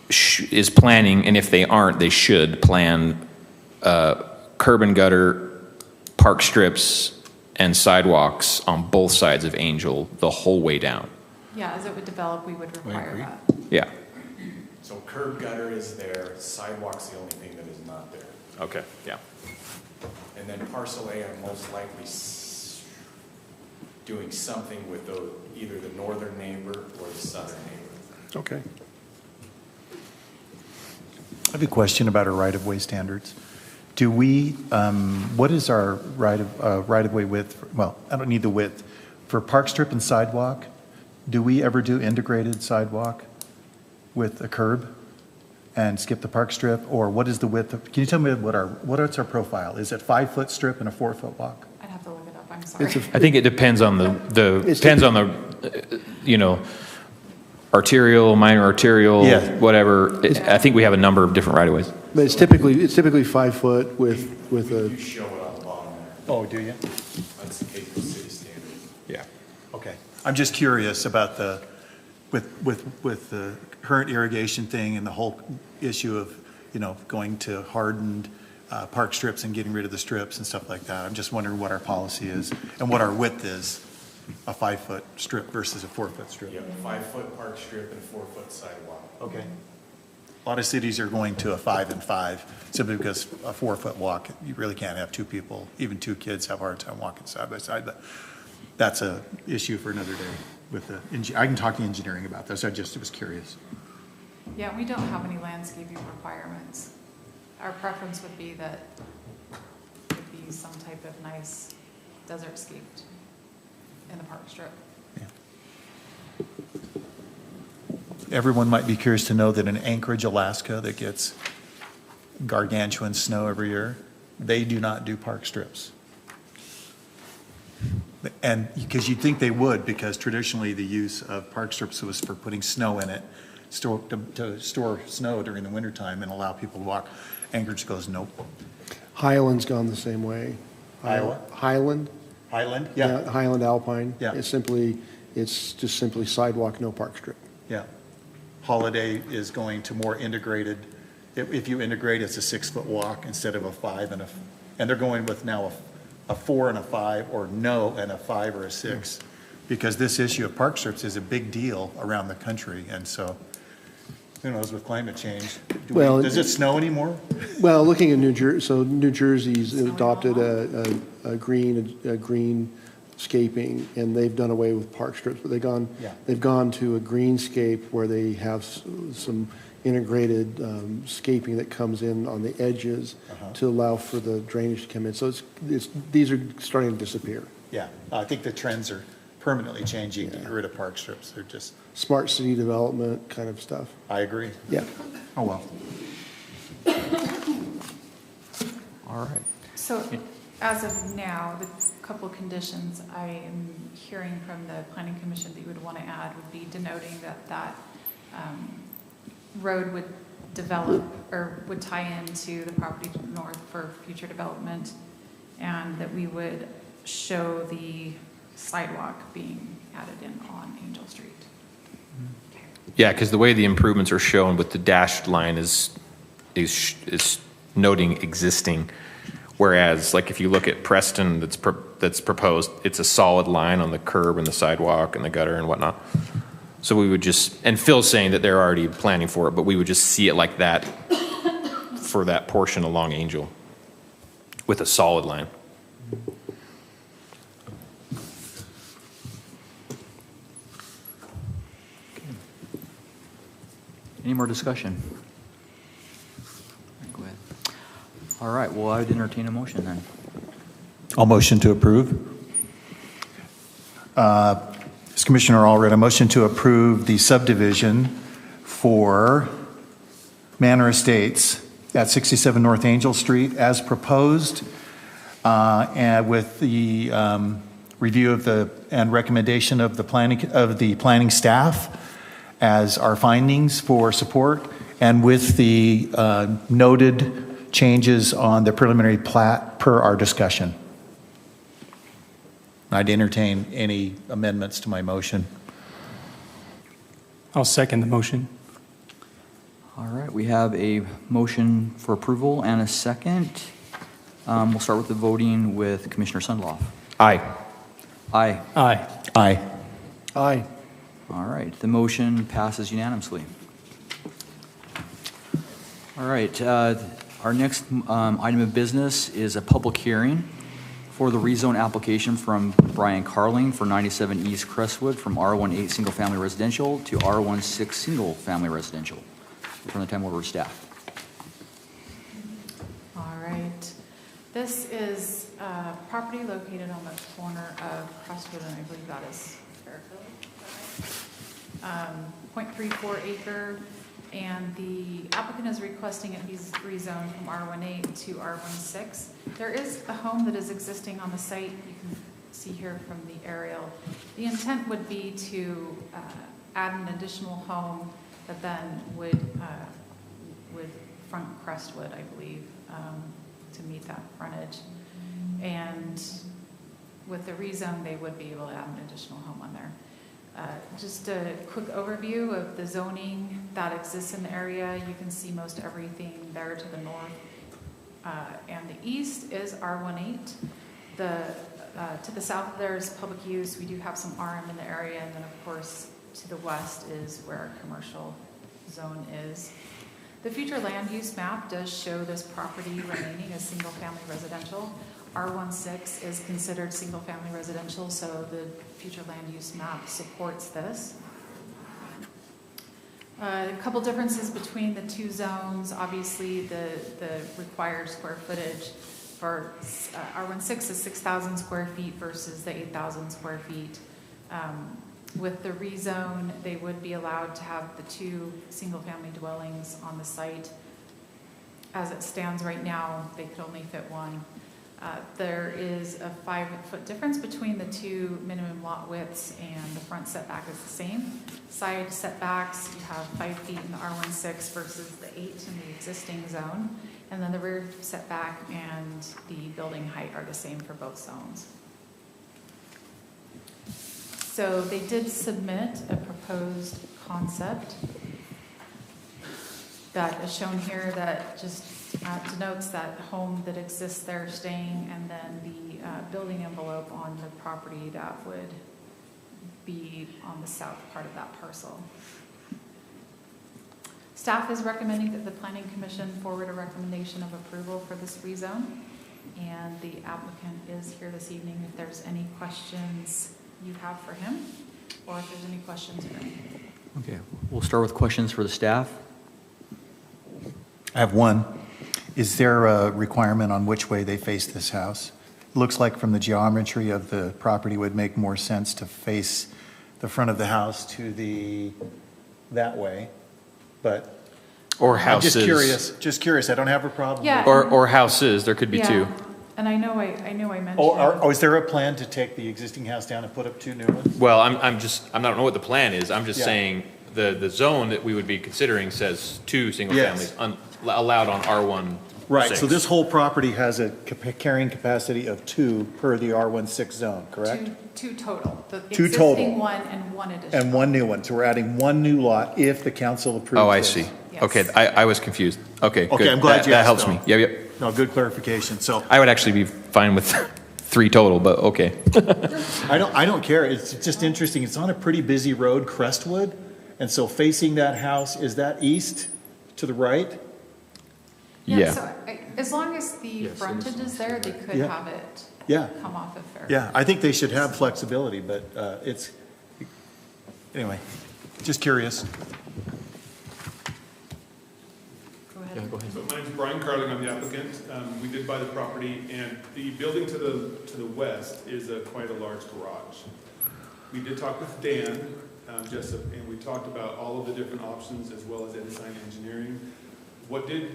is planning, and if they aren't, they should plan curb and gutter, park strips, and sidewalks on both sides of Angel the whole way down. Yeah, as it would develop, we would require that. Yeah. So curb gutter is there, sidewalk's the only thing that is not there. Okay, yeah. And then parcel A, I'm most likely doing something with either the northern neighbor or the southern neighbor. Okay. I have a question about our right-of-way standards. Do we, what is our right-of-way width? Well, I don't need the width. For park strip and sidewalk, do we ever do integrated sidewalk with a curb and skip the park strip? Or what is the width? Can you tell me what's our profile? Is it 5-foot strip and a 4-foot walk? I'd have to look it up, I'm sorry. I think it depends on arterial, minor arterial, Yeah. whatever. I think we have a number of different right-of-ways. But it's typically 5 foot with You a, show it on the bottom there. Oh, do you? That's the Kaysville City standard. Yeah. Okay. I'm just curious about with the current irrigation thing and the whole issue of, going to hardened park strips and getting rid of the strips and stuff like that. I'm just wondering what our policy is and what our width is, a 5-foot strip versus a 4-foot strip. Yeah, 5-foot park strip and 4-foot sidewalk. Okay. A lot of cities are going to a 5 and 5 simply because a 4-foot walk, you really can't have 2 people, even 2 kids have a hard time walking side by side. But that's a issue for another day with I can talk to engineering about this. I just was curious. Yeah, we don't have any landscaping requirements. Our preference would be that it would be some type of nice desert scaped in the park strip. Everyone might be curious to know that in Anchorage, Alaska, that gets gargantuan snow every year, they do not do park strips. And because you'd think they would, because traditionally the use of park strips was for putting snow in it, to store snow during the wintertime and allow people to walk. Anchorage goes, nope. Highland's gone the same way. Iowa? Highland? Highland? Yeah, Highland Alpine. Yeah. It's just simply sidewalk, no park strip. Yeah. Holiday is going to more integrated. If you integrate, it's a 6-foot walk instead of a 5 and they're going with now a 4 and a 5 or no and a 5 or a 6 because this issue of park strips is a big deal around the country. And so who knows with climate change, does it snow anymore? Well, looking at New Jersey, so New Jersey's adopted a green scaping, and they've done away with park strips, but they've gone to a greenscape where they have some integrated scaping that comes in on the edges to allow for the drainage to come in. So these are starting to disappear. Yeah, I think the trends are permanently changing to get rid of park strips. They're just, Smart city development kind of stuff. I agree. Yeah. Oh, well. All right. So as of now, the couple conditions I am hearing from the planning commission that you would want to add would be denoting that road would develop or would tie into the property to the north for future development, and that we would show the sidewalk being added in on Angel Street. Yeah, because the way the improvements are shown with the dashed line is noting existing, whereas like if you look at Preston that's proposed, it's a solid line on the curb and the sidewalk and the gutter and whatnot. So we would just, and Phil's saying that they're already planning for it, but we would just see it like that for that portion along Angel with a solid line. Any more discussion? Go ahead. All right, well, I would entertain a motion then. I'll motion to approve. As Commissioner All read, a motion to approve the subdivision for Manor Estates at 67 North Angel Street as proposed, and with the review of and recommendation of the planning staff as our findings for support, and with the noted changes on the preliminary plat per our discussion. I'd entertain any amendments to my motion. I'll second the motion. All right, we have a motion for approval and a second. We'll start with the voting with Commissioner Sundloff. Aye. Aye. Aye. Aye. Aye. All right, the motion passes unanimously. All right, our next item of business is a public hearing for the rezone application from Brian Carling for 97 East Crestwood from R18 Single Family Residential to R16 Single Family Residential. We'll turn the time over to staff. All right. This is a property located on the corner of Crestwood, and I believe that is Fairfield. Is that right? 0.34 acre, and the applicant is requesting it be rezoned from R18 to R16. There is a home that is existing on the site. You can see here from the aerial. The intent would be to add an additional home that then would front Crestwood, I believe, to meet that frontage. And with the rezone, they would be able to add an additional home on there. Just a quick overview of the zoning that exists in the area. You can see most everything there to the north. And the east is R18. To the south there's public use. We do have some RM in the area, and then of course to the west is where our commercial zone is. The future land use map does show this property remaining as single family residential. R16 is considered single family residential, so the future land use map supports this. A couple differences between the two zones. Obviously, the required square footage for R16 is 6,000 square feet versus the 8,000 square feet. With the rezone, they would be allowed to have the two single-family dwellings on the site. As it stands right now, they could only fit one. There is a 5-foot difference between the two minimum lot widths, and the front setback is the same. Side setbacks, you have 5 feet in the R16 versus the 8 in the existing zone. And then the rear setback and the building height are the same for both zones. So they did submit a proposed concept that is shown here that just denotes that home that exists there staying, and then the building envelope on the property that would be on the south part of that parcel. Staff is recommending that the Planning Commission forward a recommendation of approval for this rezone, and the applicant is here this evening if there's any questions you have for him, or if there's any questions for me. Okay, we'll start with questions for the staff. I have one. Is there a requirement on which way they face this house? It looks like from the geometry of the property, it would make more sense to face the front of the house to that way, but Or I'm houses. just curious. I don't have a problem. Yeah. Or houses, there could be two. Yeah. And I know I mentioned. Oh, is there a plan to take the existing house down and put up 2 new ones? Well, I don't know what the plan is. I'm just Yeah. saying the zone that we would be considering says 2 single Yes. families allowed on R1. Right, so this whole property has a carrying capacity of 2 per the R16 zone, correct? Two total. The 2 total. existing one and one additional. And 1 new one, so we're adding 1 new lot if the council approves Oh, I this. see. Yes. Okay, I was confused. Okay, good. Okay, I'm glad you That asked, helps though. me. Yep. No, good clarification, so I would actually be fine with 3 total, but okay. I don't care, it's just interesting, it's on a pretty busy road, Crestwood, and so facing that house, is that east to the right? Yeah. So as long as the frontage is there, they could Yeah. have it Yeah. come off of Fair. Yeah, I think they should have flexibility, but anyway, just curious. Go ahead. So my name's Brian Carling, I'm the applicant. We did buy the property, and the building to the west is quite a large garage. We did talk with Dan Jessup, and we talked about all of the different options as well as Ensign Engineering.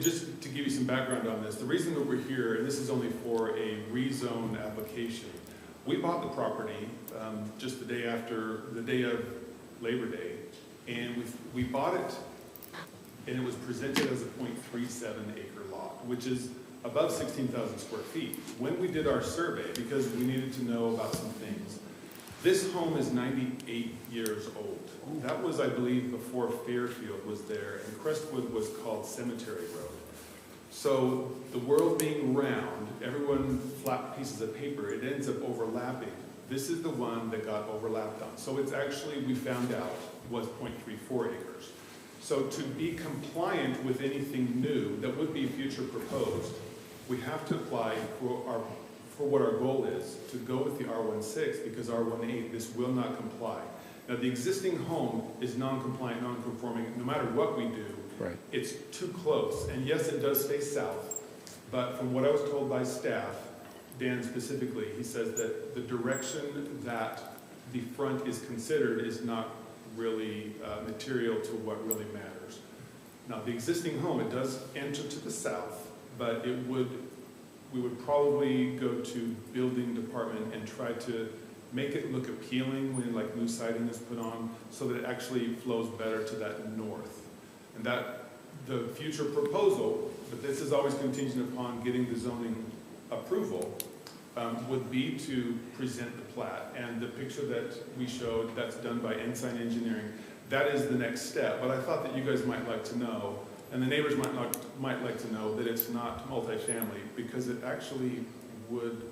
Just to give you some background on this, the reason that we're here, and this is only for a rezone application, we bought the property just the day of Labor Day, and we bought it, and it was presented as a .37 acre lot, which is above 16,000 square feet. When we did our survey, because we needed to know about some things, this home is 98 years old. That was, I believe, before Fairfield was there, and Crestwood was called Cemetery Road. So the world being round, everyone flat pieces of paper, it ends up overlapping. This is the one that got overlapped on. So it's actually, we found out, was .34 acres. So to be compliant with anything new that would be future proposed, we have to apply for what our goal is, to go with the R16, because R18, this will not comply. Now, the existing home is non-compliant, non-conforming, no matter what we do. Right. It's too close, and yes, it does face south, but from what I was told by staff, Dan specifically, he says that the direction that the front is considered is not really material to what really matters. Now, the existing home, it does enter to the south, but we would probably go to building department and try to make it look appealing when like new siding is put on, so that it actually flows better to that north. And that the future proposal, but this is always contingent upon getting the zoning approval, would be to present the plat. And the picture that we showed, that's done by Ensign Engineering, that is the next step. But I thought that you guys might like to know, and the neighbors might like to know, that it's not multifamily, because it actually would,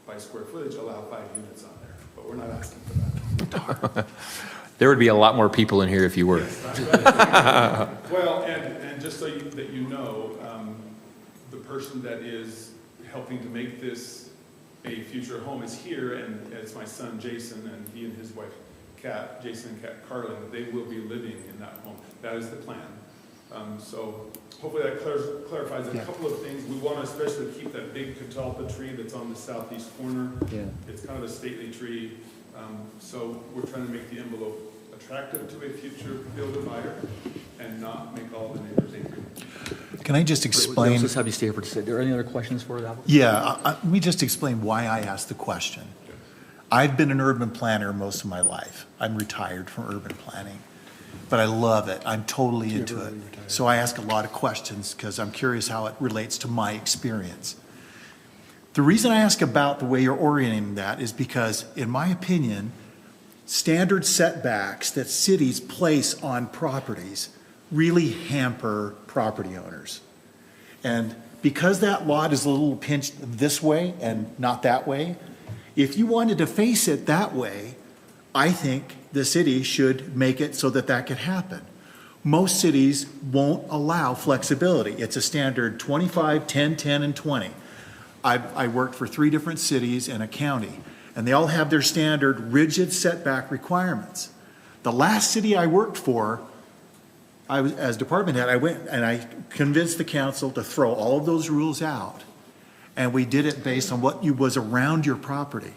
by square footage, allow 5 units on there. But we're not asking for that. There would be a lot more people in here if you were. Well, and just so that you know, the person that is helping to make this a future home is here, and it's my son Jason, and he and his wife Kat, Jason and Kat Carlin, they will be living in that home. That is the plan. So hopefully that clarifies a couple of things. We want to especially keep that big catalpa tree that's on the southeast corner. Yeah. It's kind of a stately tree. So we're trying to make the envelope attractive to a future builder buyer and not make all the neighbors angry. Can I just explain? Let's just have you stay for, are there any other questions for that? Yeah, let me just explain why I asked the question. I've been an urban planner most of my life. I'm retired from urban planning, but I love it. I'm totally into it. So I ask a lot of questions because I'm curious how it relates to my experience. The reason I ask about the way you're orienting that is because, in my opinion, standard setbacks that cities place on properties really hamper property owners. And because that lot is a little pinched this way and not that way, if you wanted to face it that way, I think the city should make it so that that could happen. Most cities won't allow flexibility. It's a standard 25, 10, 10, and 20. I worked for 3 different cities and a county, and they all have their standard rigid setback requirements. The last city I worked for as department head, I went and I convinced the council to throw all of those rules out. And we did it based on what was around your property.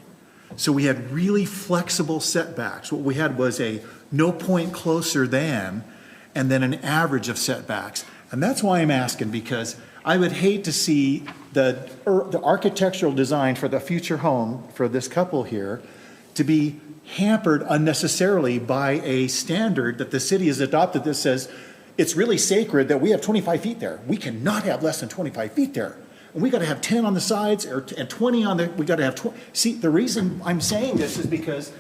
So we had really flexible setbacks. What we had was a no point closer than, and then an average of setbacks. And that's why I'm asking, because I would hate to see the architectural design for the future home for this couple here to be hampered unnecessarily by a standard that the city has adopted that says it's really sacred that we have 25 feet there. We cannot have less than 25 feet there. And we got to have 10 on the sides and 20 on the, we got to have 20. See, the reason I'm saying this is because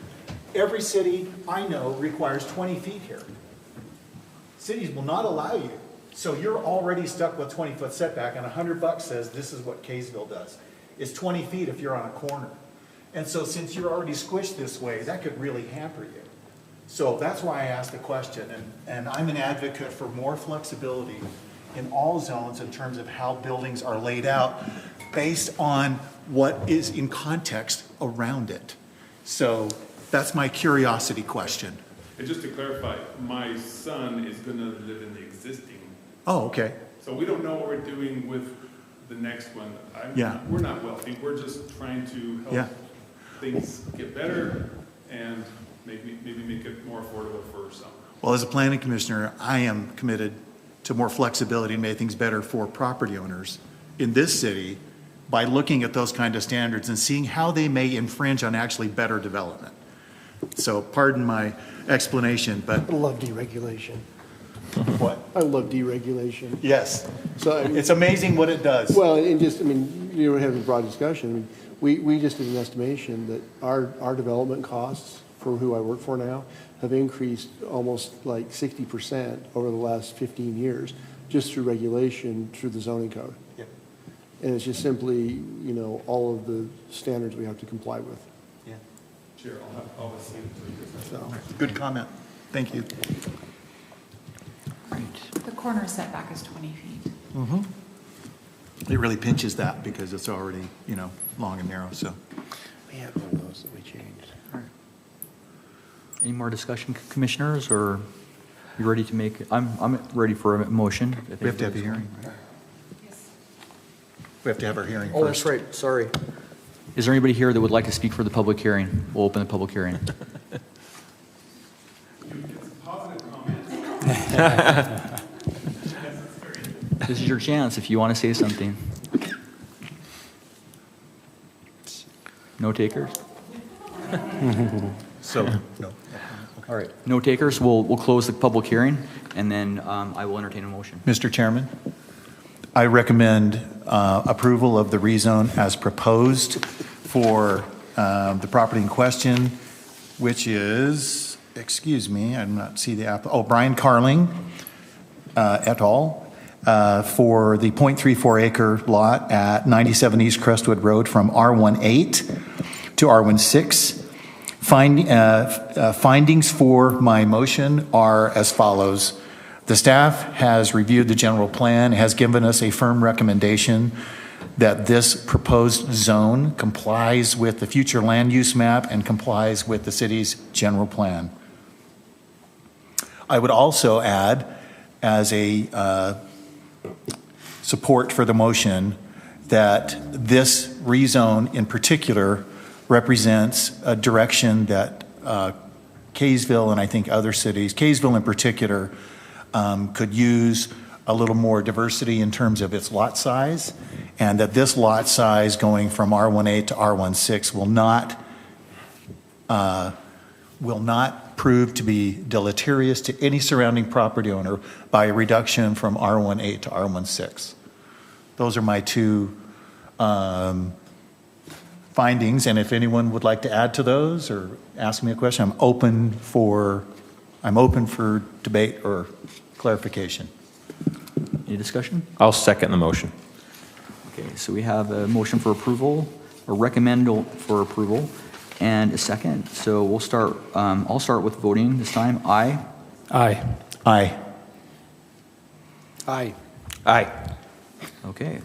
every city I know requires 20 feet here. Cities will not allow you. So you're already stuck with 20-foot setback, and $100 says this is what Kaysville does. It's 20 feet if you're on a corner. And so since you're already squished this way, that could really hamper you. So that's why I asked the question, and I'm an advocate for more flexibility in all zones in terms of how buildings are laid out based on what is in context around it. So that's my curiosity question. And just to clarify, my son is gonna live in the existing. Oh, okay. So we don't know what we're doing with the next one. Yeah. We're not wealthy, we're just trying to Yeah. help things get better and maybe make it more affordable for some. Well, as a planning commissioner, I am committed to more flexibility and make things better for property owners in this city by looking at those kind of standards and seeing how they may infringe on actually better development. So pardon my explanation, but I love deregulation. what? I love deregulation. Yes. So, I mean, It's amazing what it does. well, and just, I mean, you were having a broad discussion. I mean, we just did an estimation that our development costs for who I work for now have increased almost like 60% over the last 15 years, just through regulation, through the zoning code. Yep. And it's just simply, you know, all of the standards we have to comply with. Yeah. Sure, I'll see it. So, Good comment. Thank you. Great. The corner setback is 20 feet. It really pinches that because it's already, you know, long and narrow, so. we had one of those that we changed. Any more discussion, commissioners, or you ready to make, I'm ready for a motion. We have to have a hearing, right? We have to have our hearing Oh, that's first. right, sorry. Is there anybody here that would like to speak for the public hearing? We'll open the public hearing. Positive comment. This is your chance if you want to say something. No takers? So, no. All right, no takers. We'll close the public hearing, and then I will entertain a motion. Mr. Chairman, I recommend approval of the rezone as proposed for the property in question, which is, excuse me, I do not see the app. Oh, Brian Carling et al. For the .34 acre lot at 97 East Crestwood Road from R18 to R16. Findings for my motion are as follows. The staff has reviewed the general plan, has given us a firm recommendation that this proposed zone complies with the future land use map and complies with the city's general plan. I would also add, as a support for the motion, that this rezone in particular represents a direction that Kaysville and I think other cities, Kaysville in particular, could use a little more diversity in terms of its lot size, and that this lot size going from R18 to R16 will not prove to be deleterious to any surrounding property owner by a reduction from R18 to R16. Those are my two findings, and if anyone would like to add to those or ask me a question, I'm open for debate or clarification. Any discussion? I'll second the motion. Okay, so we have a motion for approval, or recommend for approval, and a second. So we'll start, I'll start with voting this time. Aye. Aye. Aye. Aye. Aye. Okay.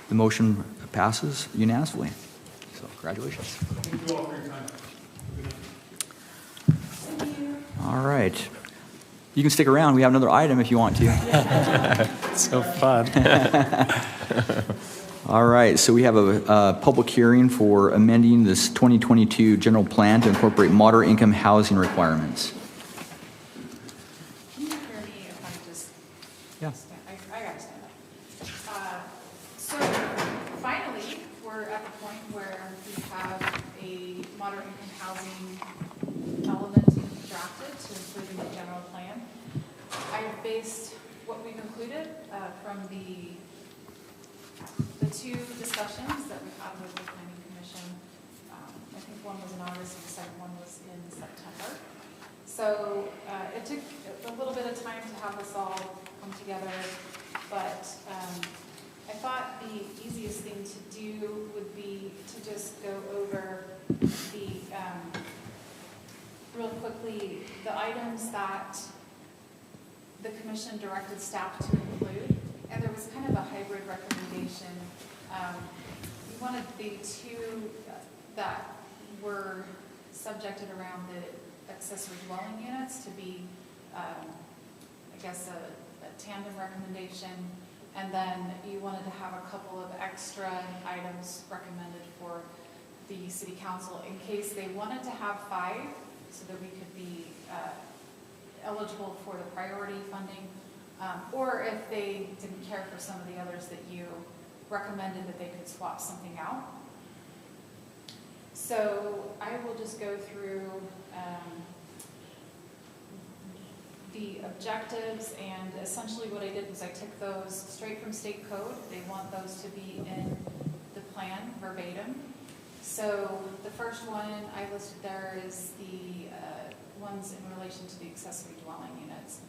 The motion passes unanimously. So congratulations. Thank you all for your time. Good night. All right. You can stick around. We have another item if you want to. So fun. All right, so we have a public hearing for amending this 2022 general plan to incorporate moderate income housing requirements. Can you hear me if I just? Yeah. I gotta stand up. So finally, we're at the point where we have a moderate income housing element drafted to include in the general plan. I based what we've included from the two discussions that we had with the planning commission. I think one was in August and the second one was in September. So it took a little bit of time to have this all come together, but I thought the easiest thing to do would be to just go over the, real quickly, the items that the commission directed staff to include. And there was kind of a hybrid recommendation. We wanted the two that were subjected around the accessory dwelling units to be, I guess, a tandem recommendation. And then you wanted to have a couple of extra items recommended for the city council in case they wanted to have 5 so that we could be eligible for the priority funding. Or if they didn't care for some of the others that you recommended that they could swap something out. So I will just go through the objectives, and essentially what I did was I took those straight from state code. They want those to be in the plan verbatim. So the first one I listed there is the ones in relation to the accessory dwelling units.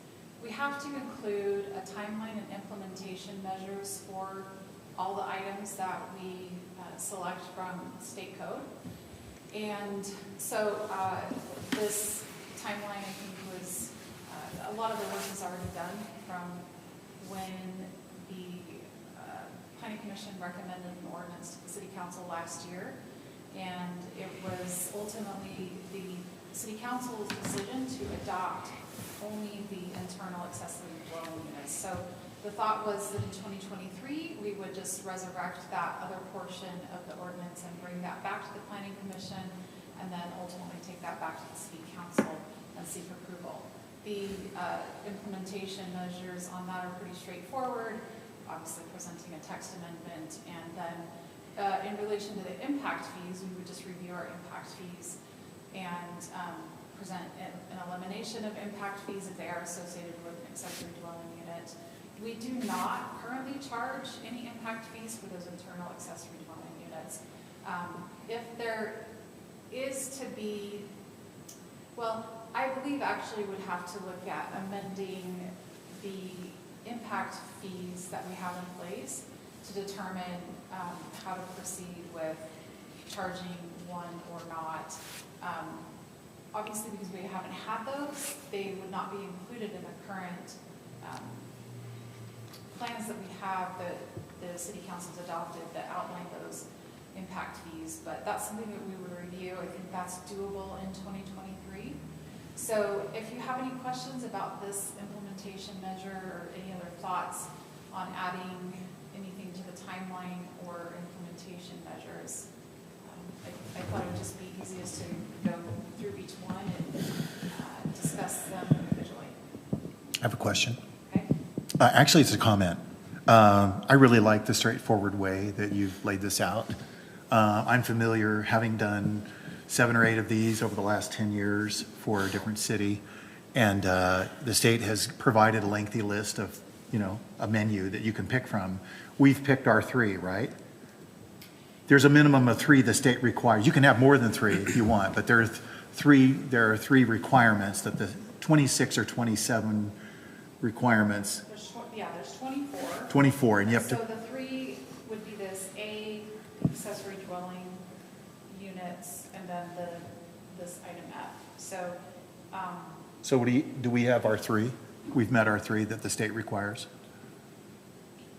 We have to include a timeline and implementation measures for all the items that we select from state code. And so this timeline, I think, was a lot of the work is already done from when the Planning Commission recommended an ordinance to the City Council last year. And it was ultimately the City Council's decision to adopt only the internal accessory dwelling units. So the thought was that in 2023, we would just resurrect that other portion of the ordinance and bring that back to the Planning Commission, and then ultimately take that back to the City Council and seek approval. The implementation measures on that are pretty straightforward, obviously presenting a text amendment, and then in relation to the impact fees, we would just review our impact fees and present an elimination of impact fees if they are associated with an accessory dwelling unit. We do not currently charge any impact fees for those internal accessory dwelling units. If there is to be, well, I believe actually would have to look at amending the impact fees that we have in place to determine how to proceed with charging one or not. Obviously, because we haven't had those, they would not be included in the current plans that we have that the City Council's adopted that outline those impact fees. But that's something that we would review. I think that's doable in 2023. So if you have any questions about this implementation measure or any other thoughts on adding anything to the timeline or implementation measures, I thought it would just be easiest to go through each one and discuss them individually. I have a question. Okay. Actually, it's a comment. I really like the straightforward way that you've laid this out. I'm familiar, having done 7 or 8 of these over the last 10 years for a different city, and the state has provided a lengthy list of, a menu that you can pick from. We've picked our 3, right? There's a minimum of 3 the state requires. You can have more than 3 if you want, but there are 3 requirements that the 26 or 27 requirements. There's 24. 24, and you have to. So the 3 would be this A, accessory dwelling units, and then this item F. So. So do we have our 3? We've met our 3 that the state requires?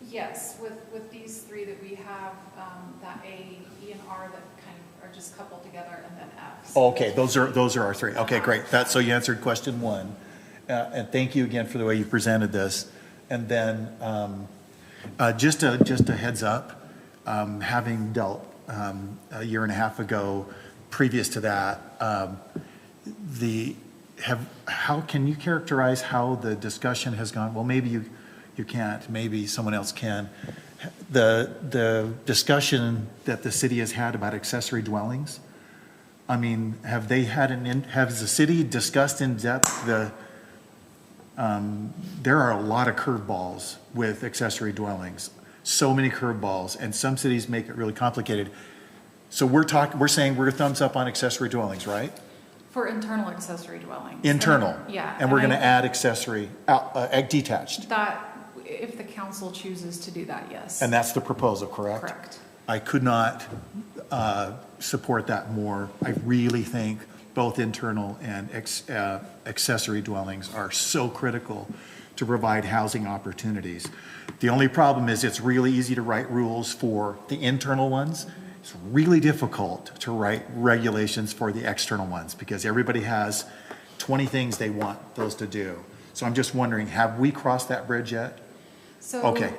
Yes, with these 3 that we have, that A, E, and R that kind of are just coupled together, and then F. So Okay, those are our 3. Okay, great. So you answered question 1. And thank you again for the way you presented this. And then just a heads up, having dealt a year and a half ago, previous to that, how can you characterize how the discussion has gone? Well, maybe you can't, maybe someone else can. The discussion that the city has had about accessory dwellings, I mean, has the city discussed in depth there are a lot of curveballs with accessory dwellings, so many curveballs, and some cities make it really complicated. So we're saying we're a thumbs up on accessory dwellings, right? For internal accessory dwellings. Internal. Yeah. And we're going to add accessory, detached. That, if the council chooses to do that, yes. And that's the proposal, correct? Correct. I could not support that more. I really think both internal and accessory dwellings are so critical to provide housing opportunities. The only problem is it's really easy to write rules for the internal ones. It's really difficult to write regulations for the external ones because everybody has 20 things they want those to do. So I'm just wondering, have we crossed that bridge yet? So, okay.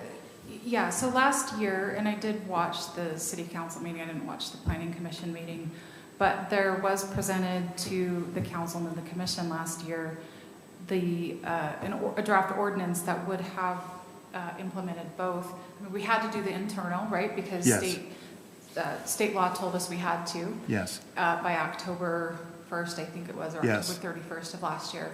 Yeah, so last year, and I did watch the city council meeting, I didn't watch the planning commission meeting, but there was presented to the council and the commission last year a draft ordinance that would have implemented both. I mean, we had to do the internal, right? Because yes. State law told us we had to. Yes. By October 1st, I think it was, or yes. October 31st of last year.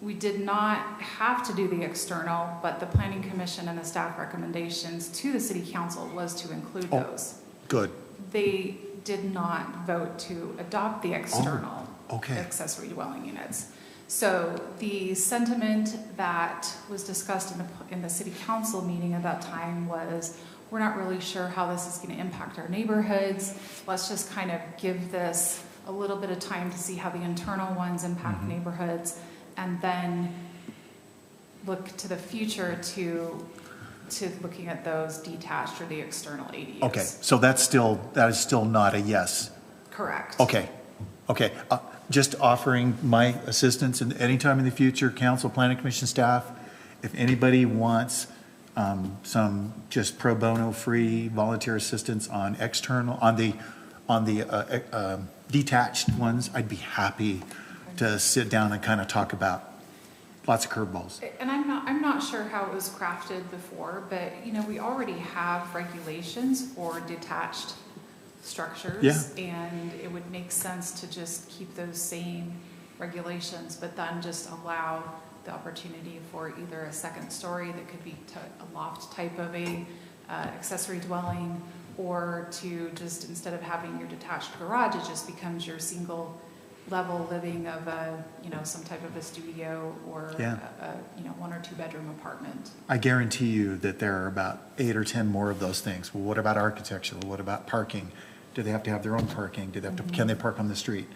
We did not have to do the external, but the Planning Commission and the staff recommendations to the City Council was to include those. Good. They did not vote to adopt the external okay. accessory dwelling units. So the sentiment that was discussed in the City Council meeting at that time was, we're not really sure how this is going to impact our neighborhoods. Let's just kind of give this a little bit of time to see how the internal ones impact neighborhoods, and then look to the future to looking at those detached or the external ADUs. Okay, so that is still not a yes. Correct. Okay. Just offering my assistance, and anytime in the future, council, planning commission staff, if anybody wants some just pro bono free volunteer assistance on the detached ones, I'd be happy to sit down and kind of talk about lots of curveballs. And I'm not sure how it was crafted before, but we already have regulations for detached structures, yeah. and it would make sense to just keep those same regulations, but then just allow the opportunity for either a second story that could be a loft type of a accessory dwelling, or to just, instead of having your detached garage, it just becomes your single level living of some type of a studio or yeah. a 1 or 2 bedroom apartment. I guarantee you that there are about 8 or 10 more of those things. Well, what about architecture? What about parking? Do they have to have their own parking? Do they have to, can they park on the street?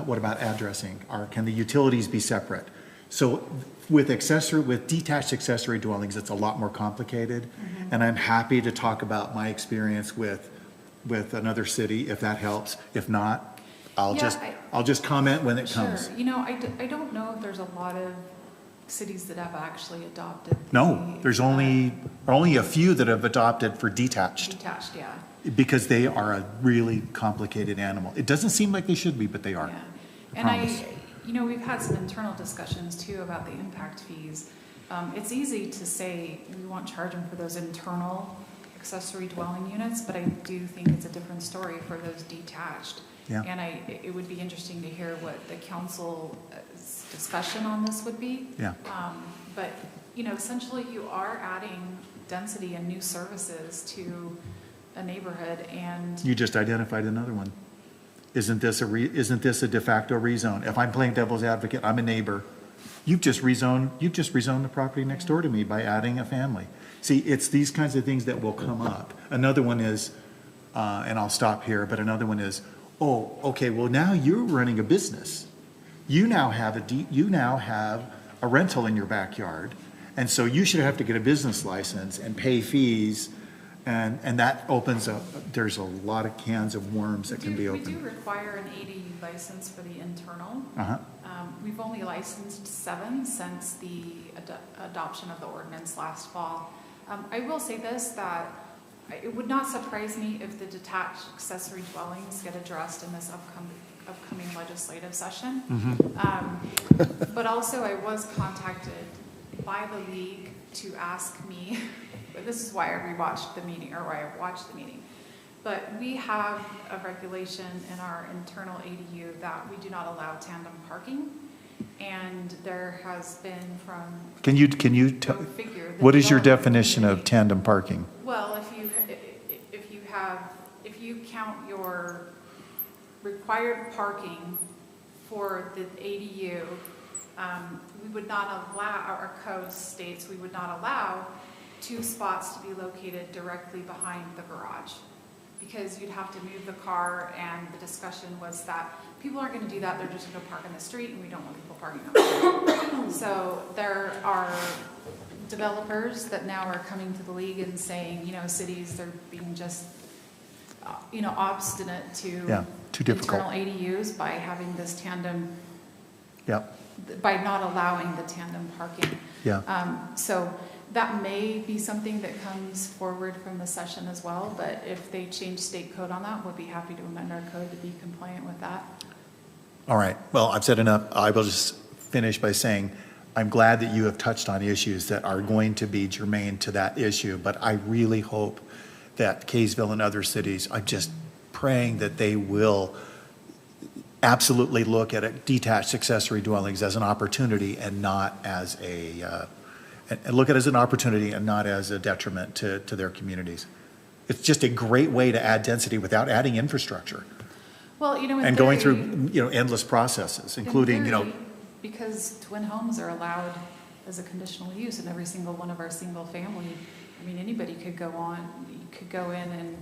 What about addressing? Or can the utilities be separate? So with detached accessory dwellings, it's a lot more complicated. And I'm happy to talk about my experience with another city if that helps. If not, I'll just comment when it comes. Sure. I don't know if there's a lot of cities that have actually adopted. No, there's only a few that have adopted for detached. Detached, yeah. Because they are a really complicated animal. It doesn't seem like they should be, but they are. Yeah. And we've had some internal discussions too about the impact fees. It's easy to say we won't charge them for those internal accessory dwelling units, but I do think it's a different story for those detached. Yeah. And it would be interesting to hear what the council's discussion on this would be. Yeah. But essentially you are adding density and new services to a neighborhood, and You just identified another one. Isn't this a de facto rezone? If I'm playing devil's advocate, I'm a neighbor. You've just rezoned the property next door to me by adding a family. See, it's these kinds of things that will come up. Another one is, and I'll stop here, but another one is, oh, okay, well now you're running a business. You now have a rental in your backyard, and so you should have to get a business license and pay fees And that opens up, there's a lot of cans of worms that can be We do opened. require an ADU license for the internal. Uh-huh. We've only licensed 7 since the adoption of the ordinance last fall. I will say this, that it would not surprise me if the detached accessory dwellings get addressed in this upcoming legislative session. But also I was contacted by the league to ask me, but this is why I rewatched the meeting, or why I watched the meeting. But we have a regulation in our internal ADU that we do not allow tandem parking. And there has been from. Can you tell, what is your definition of tandem parking? Well, if you count your required parking for the ADU, we would not allow, our code states we would not allow 2 spots to be located directly behind the garage, because you'd have to move the car, and the discussion was that people aren't going to do that, they're just going to park in the street, and we don't want people parking on the street. So there are developers that now are coming to the league and saying, cities, they're being just, obstinate to too difficult. internal ADUs by having this tandem, Yep. by not allowing the tandem parking. Yeah. So that may be something that comes forward from the session as well, but if they change state code on that, we'll be happy to amend our code to be compliant with that. All right. Well, I've said enough. I will just finish by saying I'm glad that you have touched on issues that are going to be germane to that issue, but I really hope that Kaysville and other cities, I'm just praying that they will absolutely look at detached accessory dwellings as an opportunity and not as and look at it as an opportunity and not as a detriment to their communities. It's just a great way to add density without adding infrastructure. Well, and going through, endless processes, including, because twin homes are allowed as a conditional use in every single one of our single family. I mean, anybody could go in and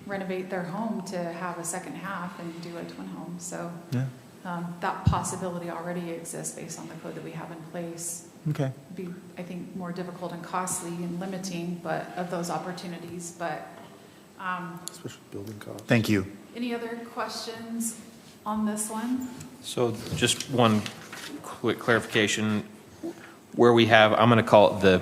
renovate their home to have a second half and do a twin home. So yeah. That possibility already exists based on the code that we have in place. Okay. It'd be, I think, more difficult and costly and limiting, but of those opportunities. But Especially building costs. Thank you. any other questions on this one? So just one quick clarification. Where we have, I'm going to call it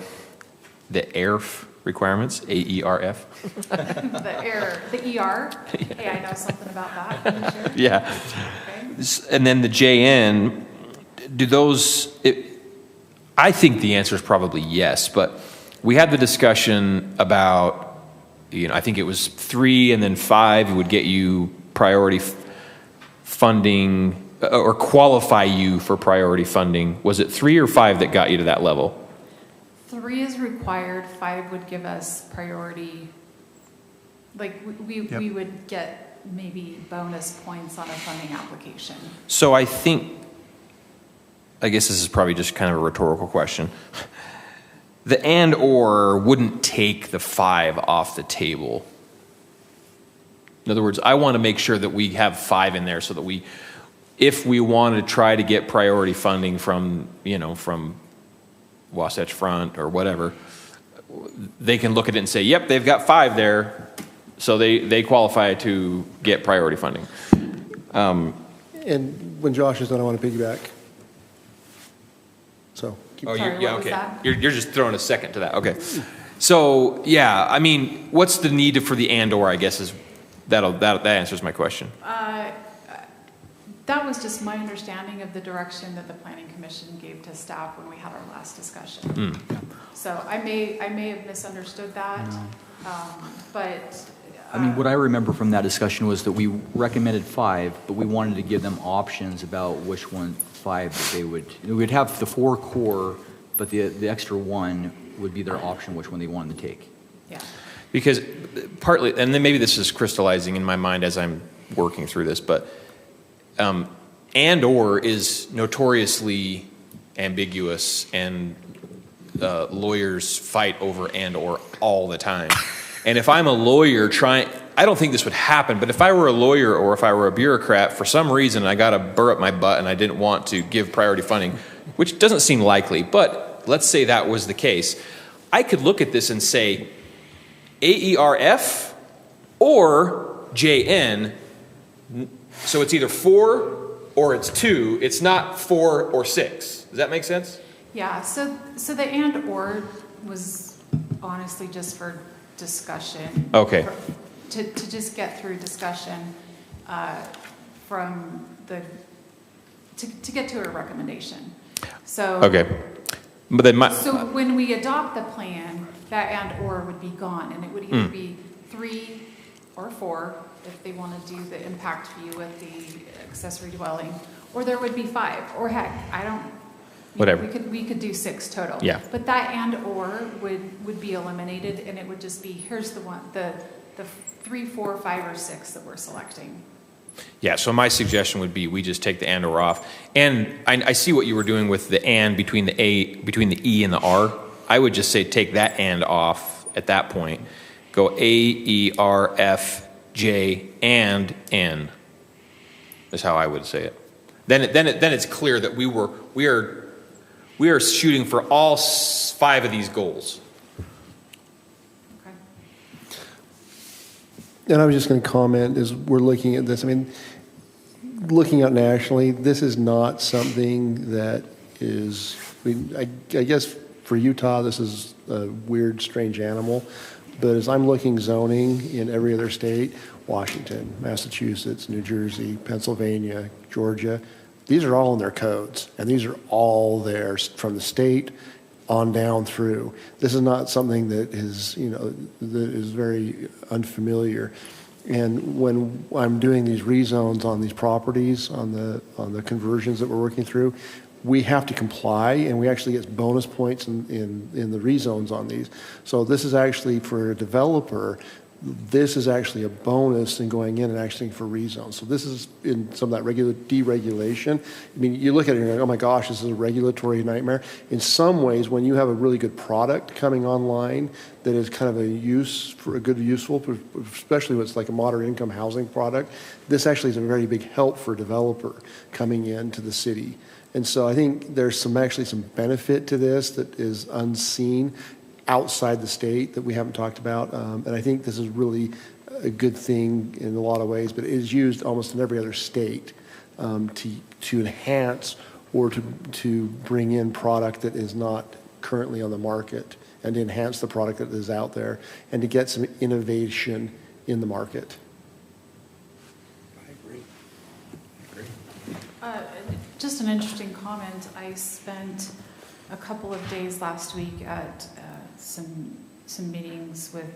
the AERF requirements, AERF. the ER? Hey, I know something about that. Can you share? Yeah. Okay. And then the JN, do those, I think the answer is probably yes, but we had the discussion about, I think it was 3 and then 5 would get you priority funding or qualify you for priority funding. Was it 3 or 5 that got you to that level? 3 is required, 5 would give us priority. Like we would get maybe bonus points on a funding application. So I guess this is probably just kind of a rhetorical question. The and or wouldn't take the 5 off the table. In other words, I want to make sure that we have 5 in there so that if we want to try to get priority funding from Wasatch Front or whatever, they can look at it and say, yep, they've got 5 there, so they qualify to get priority funding. And when Josh is done, I want to piggyback. So. Sorry, what was that? You're just throwing a second to that. Okay. So, yeah, I mean, what's the need for the and or, I guess, is that answers my question. That was just my understanding of the direction that the Planning Commission gave to staff when we had our last discussion. So I may have misunderstood that, but. I mean, what I remember from that discussion was that we recommended 5, but we wanted to give them options about which 5 that they would have the 4 core, but the extra 1 would be their option, which one they wanted to take. Yeah. Because partly, and then maybe this is crystallizing in my mind as I'm working through this, but and or is notoriously ambiguous, and lawyers fight over and or all the time. And if I'm a lawyer I don't think this would happen, but if I were a lawyer or if I were a bureaucrat, for some reason I got a burr up my butt and I didn't want to give priority funding, which doesn't seem likely, but let's say that was the case, I could look at this and say, AERF or JN. So it's either 4 or it's 2. It's not 4 or 6. Does that make sense? Yeah, so the and or was honestly just for discussion. Okay. To just get through discussion from the, to get to a recommendation. So. Okay. But then So when we adopt the plan, that and or would be gone, and it would either be 3 or 4 if they want to do the impact fee with the accessory dwelling, or there would be 5, or heck, I don't. Whatever. We could do 6 total. Yeah. But that and or would be eliminated, and it would just be, here's the one, the 3, 4, 5, or 6 that we're selecting. yeah, so my suggestion would be we just take the and or off. And I see what you were doing with the and between the E and the R. I would just say take that and off at that point. Go A, E, R, F, J, and N. That's how I would say it. Then it's clear that we are shooting for all 5 of these goals. Okay. And I was just going to comment as we're looking at this, I mean, looking out nationally, this is not something that is, I guess for Utah, this is a weird, strange animal. But as I'm looking zoning in every other state, Washington, Massachusetts, New Jersey, Pennsylvania, Georgia, these are all in their codes. And these are all there from the state on down through. This is not something that is, that is very unfamiliar. And when I'm doing these rezones on these properties, on the conversions that we're working through, we have to comply, and we actually get bonus points in the rezones on these. So this is actually, for a developer, this is actually a bonus in going in and actually for rezones. So this is in some of that deregulation. I mean, you look at it and you're like, oh my gosh, this is a regulatory nightmare. In some ways, when you have a really good product coming online that is kind of a good useful, especially when it's like a moderate income housing product, this actually is a very big help for a developer coming into the city. And so I think there's actually some benefit to this that is unseen outside the state that we haven't talked about. And I think this is really a good thing in a lot of ways, but it is used almost in every other state to enhance or to bring in product that is not currently on the market, and to enhance the product that is out there, and to get some innovation in the market. Just an interesting comment. I spent a couple of days last week at some meetings with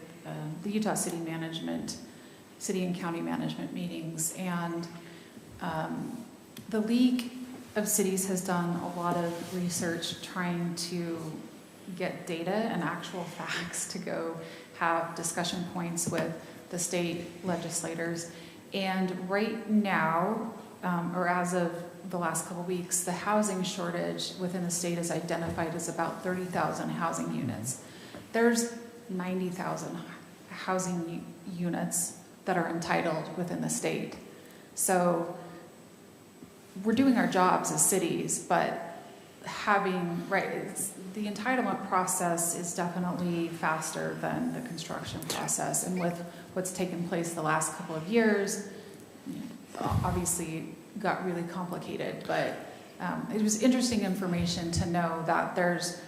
the Utah City and County Management meetings, and the League of Cities has done a lot of research trying to get data and actual facts to go have discussion points with the state legislators. And right now, or as of the last couple of weeks, the housing shortage within the state is identified as about 30,000 housing units. There's 90,000 housing units that are entitled within the state. So we're doing our jobs as cities, but the entitlement process is definitely faster than the construction process. And with what's taken place the last couple of years, obviously got really complicated, but it was interesting information to know that there's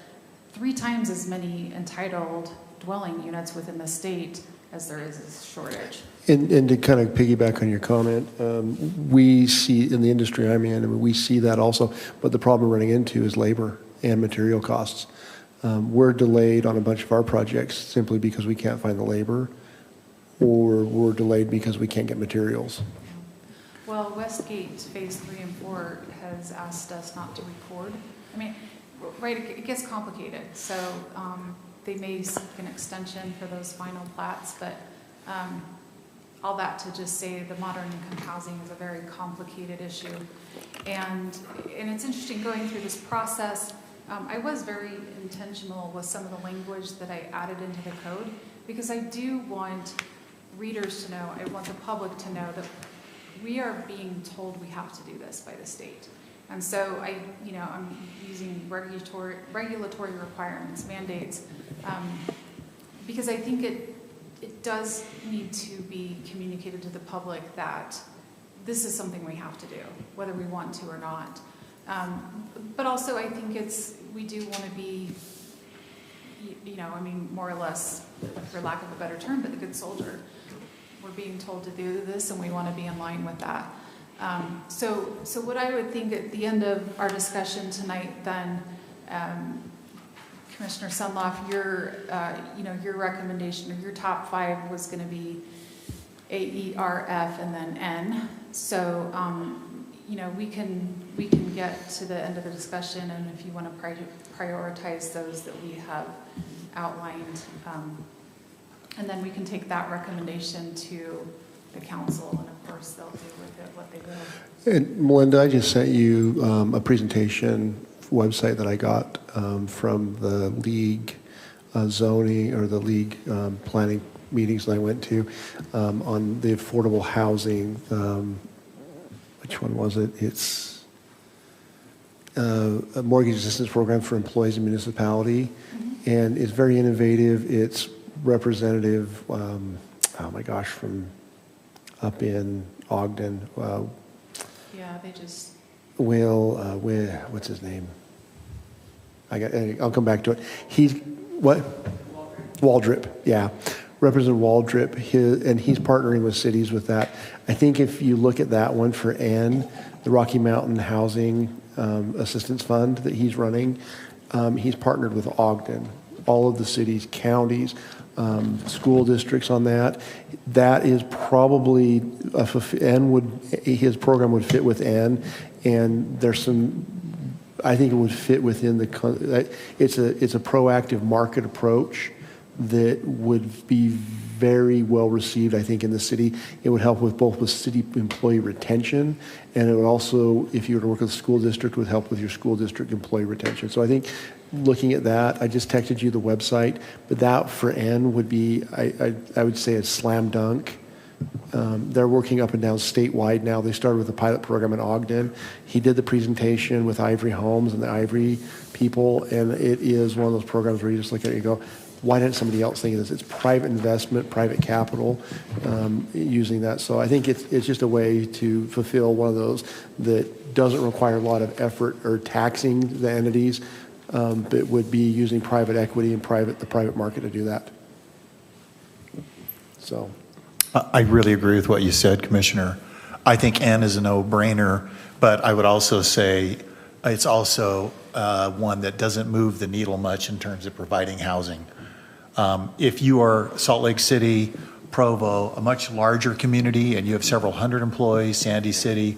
3 times as many entitled dwelling units within the state as there is a shortage. And to kind of piggyback on your comment, we see in the industry I'm in, I mean, we see that also, but the problem we're running into is labor and material costs. We're delayed on a bunch of our projects simply because we can't find the labor, or we're delayed because we can't get materials. Well, Westgate Phase 3 and 4 has asked us not to record. I mean, right, it gets complicated. So they may seek an extension for those final plats, but all that to just say the modern income housing is a very complicated issue. And it's interesting going through this process. I was very intentional with some of the language that I added into the code, because I do want readers to know, I want the public to know that we are being told we have to do this by the state. And so I'm using regulatory requirements, mandates, because I think it does need to be communicated to the public that this is something we have to do, whether we want to or not. But also, I think we do want to be, I mean, more or less, for lack of a better term, but the good soldier. We're being told to do this, and we want to be in line with that. So what I would think at the end of our discussion tonight, then, Commissioner Sunloff, your recommendation or your top 5 was going to be A, E, R, F, and then N. So, we can get to the end of the discussion, and if you want to prioritize those that we have outlined, and then we can take that recommendation to the council, and of course they'll do with it what they will. And Melinda, I just sent you a presentation website that I got from the league zoning or the league planning meetings that I went to on the affordable housing. Which one was it? It's a mortgage assistance program for employees in municipality, and it's very innovative. It's representative, from up in Ogden. Yeah, they just. What's his name? I'll come back to it. Waldrip, yeah. Representative Waldrip, and he's partnering with cities with that. I think if you look at that one for N, the Rocky Mountain Housing Assistance Fund that he's running, he's partnered with Ogden, all of the cities, counties, school districts on that. That is probably his program would fit with N, and there's I think it would fit within it's a proactive market approach that would be very well received, I think, in the city. It would help with city employee retention, and it would also, if you were to work with a school district, would help with your school district employee retention. So I think looking at that, I just texted you the website, but that for N would be, I would say, a slam dunk. They're working up and down statewide now. They started with a pilot program in Ogden. He did the presentation with Ivory Homes and the Ivory people, and it is one of those programs where you just look at it and go, why didn't somebody else think of this? It's private investment, private capital, using that. So I think it's just a way to fulfill one of those that doesn't require a lot of effort or taxing the entities, but would be using private equity and the private market to do that. So. I really agree with what you said, Commissioner. I think N is a no-brainer, but I would also say it's also one that doesn't move the needle much in terms of providing housing. If you are Salt Lake City, Provo, a much larger community, and you have several hundred employees, Sandy City,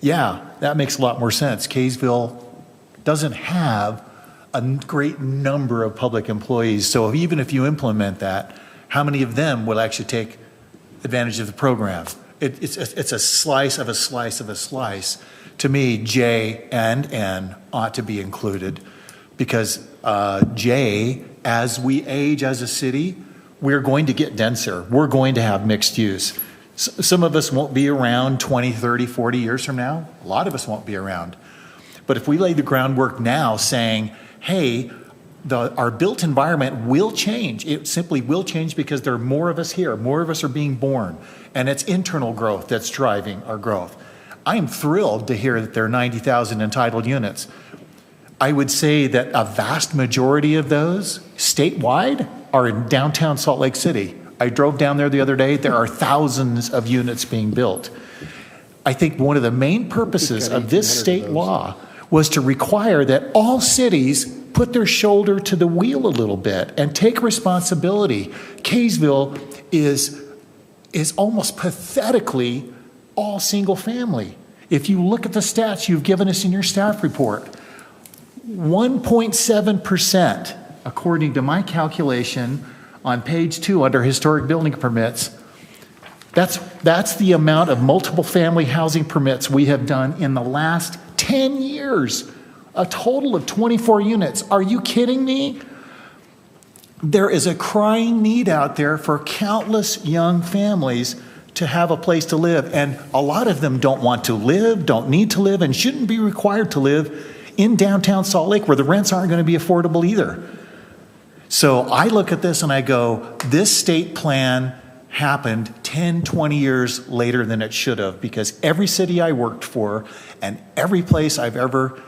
yeah, that makes a lot more sense. Kaysville doesn't have a great number of public employees, so even if you implement that, how many of them will actually take advantage of the program? It's a slice of a slice of a slice. To me, J and N ought to be included because J, as we age as a city, we're going to get denser. We're going to have mixed use. Some of us won't be around 20, 30, 40 years from now. A lot of us won't be around. But if we lay the groundwork now saying, hey, our built environment will change. It simply will change because there are more of us here. More of us are being born. And it's internal growth that's driving our growth. I am thrilled to hear that there are 90,000 entitled units. I would say that a vast majority of those statewide are in downtown Salt Lake City. I drove down there the other day. There are thousands of units being built. I think one of the main purposes of this state law was to require that all cities put their shoulder to the wheel a little bit and take responsibility. Kaysville is almost pathetically all single family. If you look at the stats you've given us in your staff report, 1.7%, according to my calculation on page 2 under historic building permits, that's the amount of multiple family housing permits we have done in the last 10 years. A total of 24 units. Are you kidding me? There is a crying need out there for countless young families to have a place to live. And a lot of them don't want to live, don't need to live, and shouldn't be required to live in downtown Salt Lake where the rents aren't going to be affordable either. So I look at this and I go, this state plan happened 10, 20 years later than it should have, because every city I worked for and every place I've ever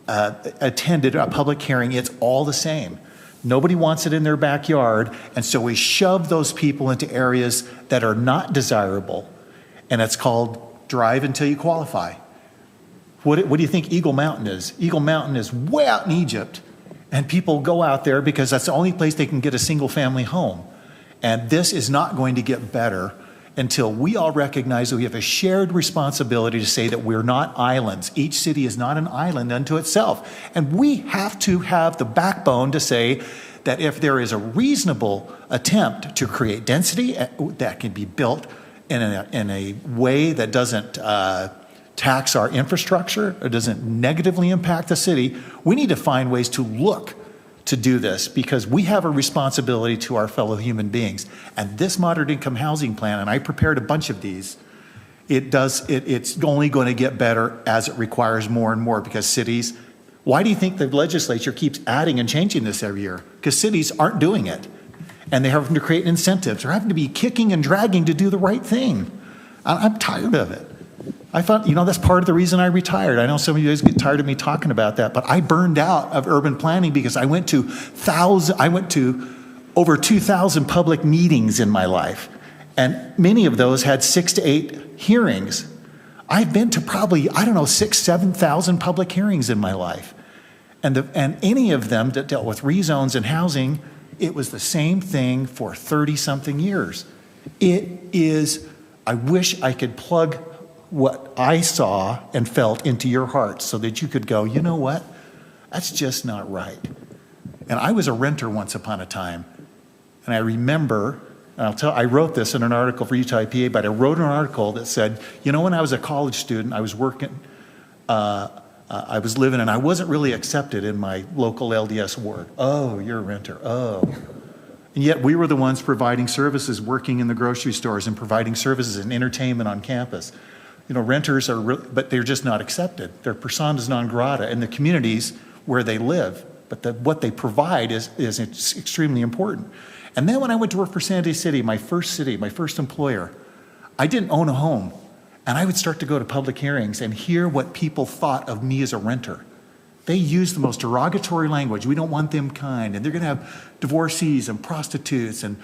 attended a public hearing, it's all the same. Nobody wants it in their backyard, and so we shove those people into areas that are not desirable, and it's called drive until you qualify. What do you think Eagle Mountain is? Eagle Mountain is way out in Egypt, and people go out there because that's the only place they can get a single-family home. And this is not going to get better until we all recognize that we have a shared responsibility to say that we're not islands. Each city is not an island unto itself. And we have to have the backbone to say that if there is a reasonable attempt to create density that can be built in a way that doesn't tax our infrastructure or doesn't negatively impact the city, we need to find ways to look to do this, because we have a responsibility to our fellow human beings. And this moderate income housing plan, and I prepared a bunch of these, it's only going to get better as it requires more and more, because cities, why do you think the legislature keeps adding and changing this every year? Because cities aren't doing it. And they're having to create incentives. They're having to be kicking and dragging to do the right thing. I'm tired of it. I thought, that's part of the reason I retired. I know some of you guys get tired of me talking about that, but I burned out of urban planning because I went to over 2,000 public meetings in my life, and many of those had 6 to 8 hearings. I've been to probably, 6,000, 7,000 public hearings in my life, and any of them that dealt with rezones and housing, it was the same thing for 30-something years. I wish I could plug what I saw and felt into your heart so that you could go, you know what? That's just not right. And I was a renter once upon a time. And I remember, I wrote this in an article for Utah IPA, but I wrote an article that said, when I was a college student, I was working, I was living, and I wasn't really accepted in my local LDS ward. Oh, you're a renter. Oh. And yet we were the ones providing services, working in the grocery stores and providing services and entertainment on campus. Renters but they're just not accepted. They're personas non grata in the communities where they live. But what they provide is extremely important. And then when I went to work for San Jose City, my first employer, I didn't own a home. And I would start to go to public hearings and hear what people thought of me as a renter. They used the most derogatory language. We don't want them kind, and they're going to have divorcees and prostitutes, and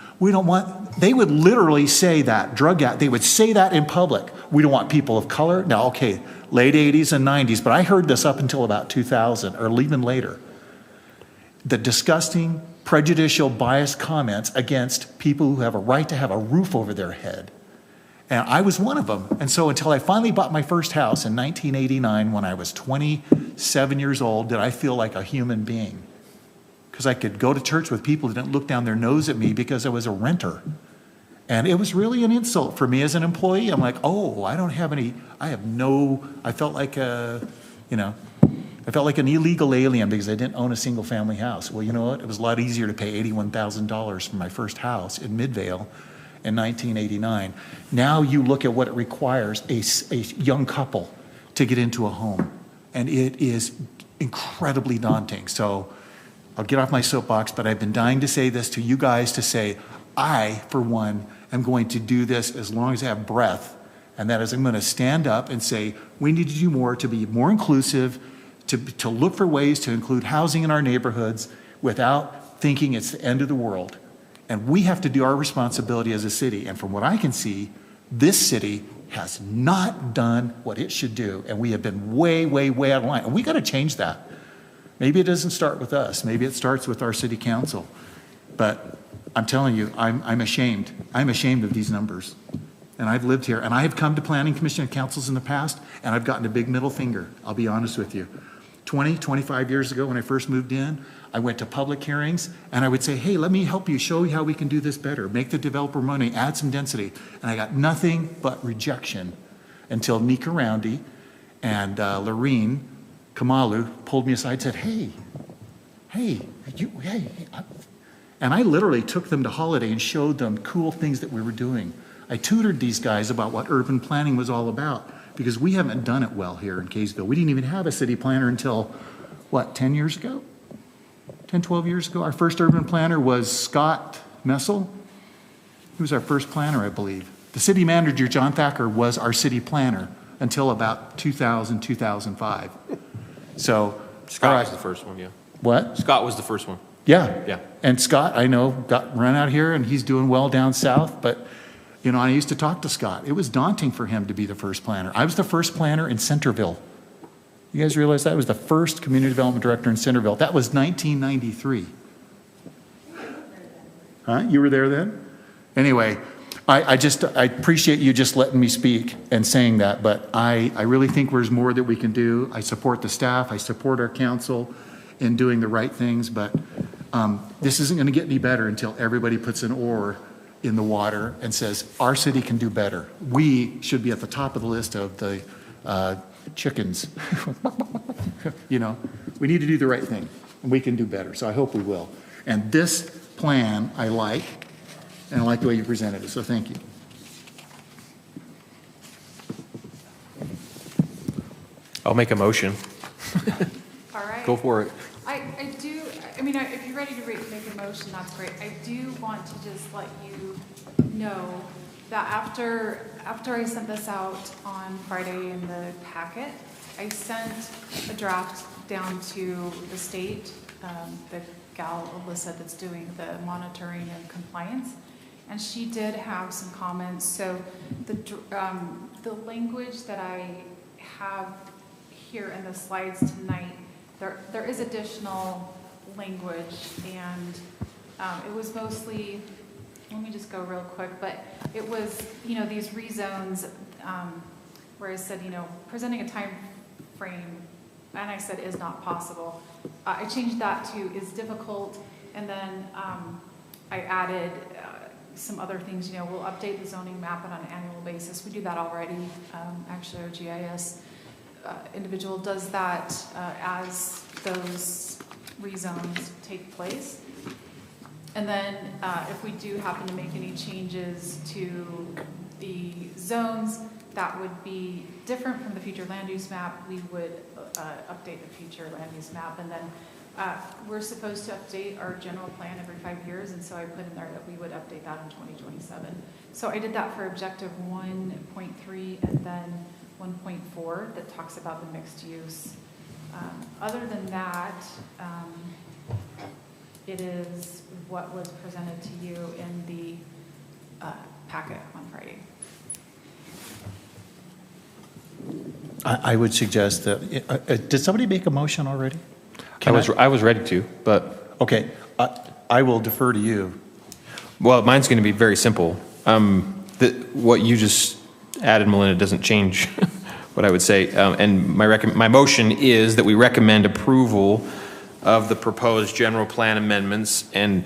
they would literally say that, they would say that in public. We don't want people of color. Now, okay, late 80s and 90s, but I heard this up until about 2000 or even later. The disgusting, prejudicial, biased comments against people who have a right to have a roof over their head. And I was one of them. And so until I finally bought my first house in 1989, when I was 27 years old, did I feel like a human being. Because I could go to church with people who didn't look down their nose at me because I was a renter. And it was really an insult for me as an employee. I'm like, I felt like an illegal alien because I didn't own a single family house. Well, you know what? It was a lot easier to pay $81,000 for my first house in Midvale in 1989. Now you look at what it requires a young couple to get into a home, and it is incredibly daunting. So I'll get off my soapbox, but I've been dying to say this to you guys, to say, I, for one, am going to do this as long as I have breath, and that is I'm going to stand up and say, we need to do more to be more inclusive, to look for ways to include housing in our neighborhoods without thinking it's the end of the world. And we have to do our responsibility as a city. And from what I can see, this city has not done what it should do. And we have been way, way, way out of line. And we got to change that. Maybe it doesn't start with us. Maybe it starts with our city council. But I'm telling you, I'm ashamed. I'm ashamed of these numbers. And I've lived here. And I have come to planning commission councils in the past, and I've gotten a big middle finger. I'll be honest with you. 25 years ago when I first moved in, I went to public hearings, and I would say, hey, let me help you, show you how we can do this better, make the developer money, add some density. And I got nothing but rejection until Nika Roundy and Lorene Kamalu pulled me aside and said, hey. And I literally took them to Holiday and showed them cool things that we were doing. I tutored these guys about what urban planning was all about, because we haven't done it well here in Kaysville. We didn't even have a city planner until, 10 years ago? 10, 12 years ago. Our first urban planner was Scott Messel. He was our first planner, I believe. The city manager, John Thacker, was our city planner until about 2000, 2005. So, Scott all was right. the first one, yeah. What? Scott was the first one. Yeah. Yeah. And Scott, I know, got run out here and he's doing well down south, but, you know, I used to talk to Scott. It was daunting for him to be the first planner. I was the first planner in Centerville. You guys realize that? I was the first community development director in Centerville. That was 1993. Huh? You were there then? Anyway, I appreciate you just letting me speak and saying that, but I really think there's more that we can do. I support the staff, I support our council in doing the right things, but this isn't going to get any better until everybody puts an oar in the water and says, our city can do better. We should be at the top of the list of the chickens. You know, we need to do the right thing, and we can do better, so I hope we will. And this plan I like, and I like the way you presented it, so thank you. I'll make a motion. All right. Go for it. I do, I mean, if you're ready to make a motion, that's great. I do want to just let you know that after I sent this out on Friday in the packet, I sent a draft down to the state, the gal, Alyssa, that's doing the monitoring and compliance, and she did have some comments. So the language that I have here in the slides tonight, there is additional language, and it was mostly, let me just go real quick, but it was, you know, these rezones where I said, you know, presenting a time frame, and I said is not possible. I changed that to is difficult, and then I added some other things. You know, we'll update the zoning map on an annual basis. We do that already. Actually, our GIS individual does that as those rezones take place. And then if we do happen to make any changes to the zones that would be different from the future land use map, we would update the future land use map. And then we're supposed to update our general plan every 5 years, and so I put in there that we would update that in 2027. So I did that for objective 1.3 and then 1.4 that talks about the mixed use. Other than that, it is what was presented to you in the packet on Friday. I would suggest that, did somebody make a motion already? I was ready to, but Okay, I will defer to you. well, mine's going to be very simple. What you just added, Melinda, doesn't change what I would say. And my motion is that we recommend approval of the proposed general plan amendments, and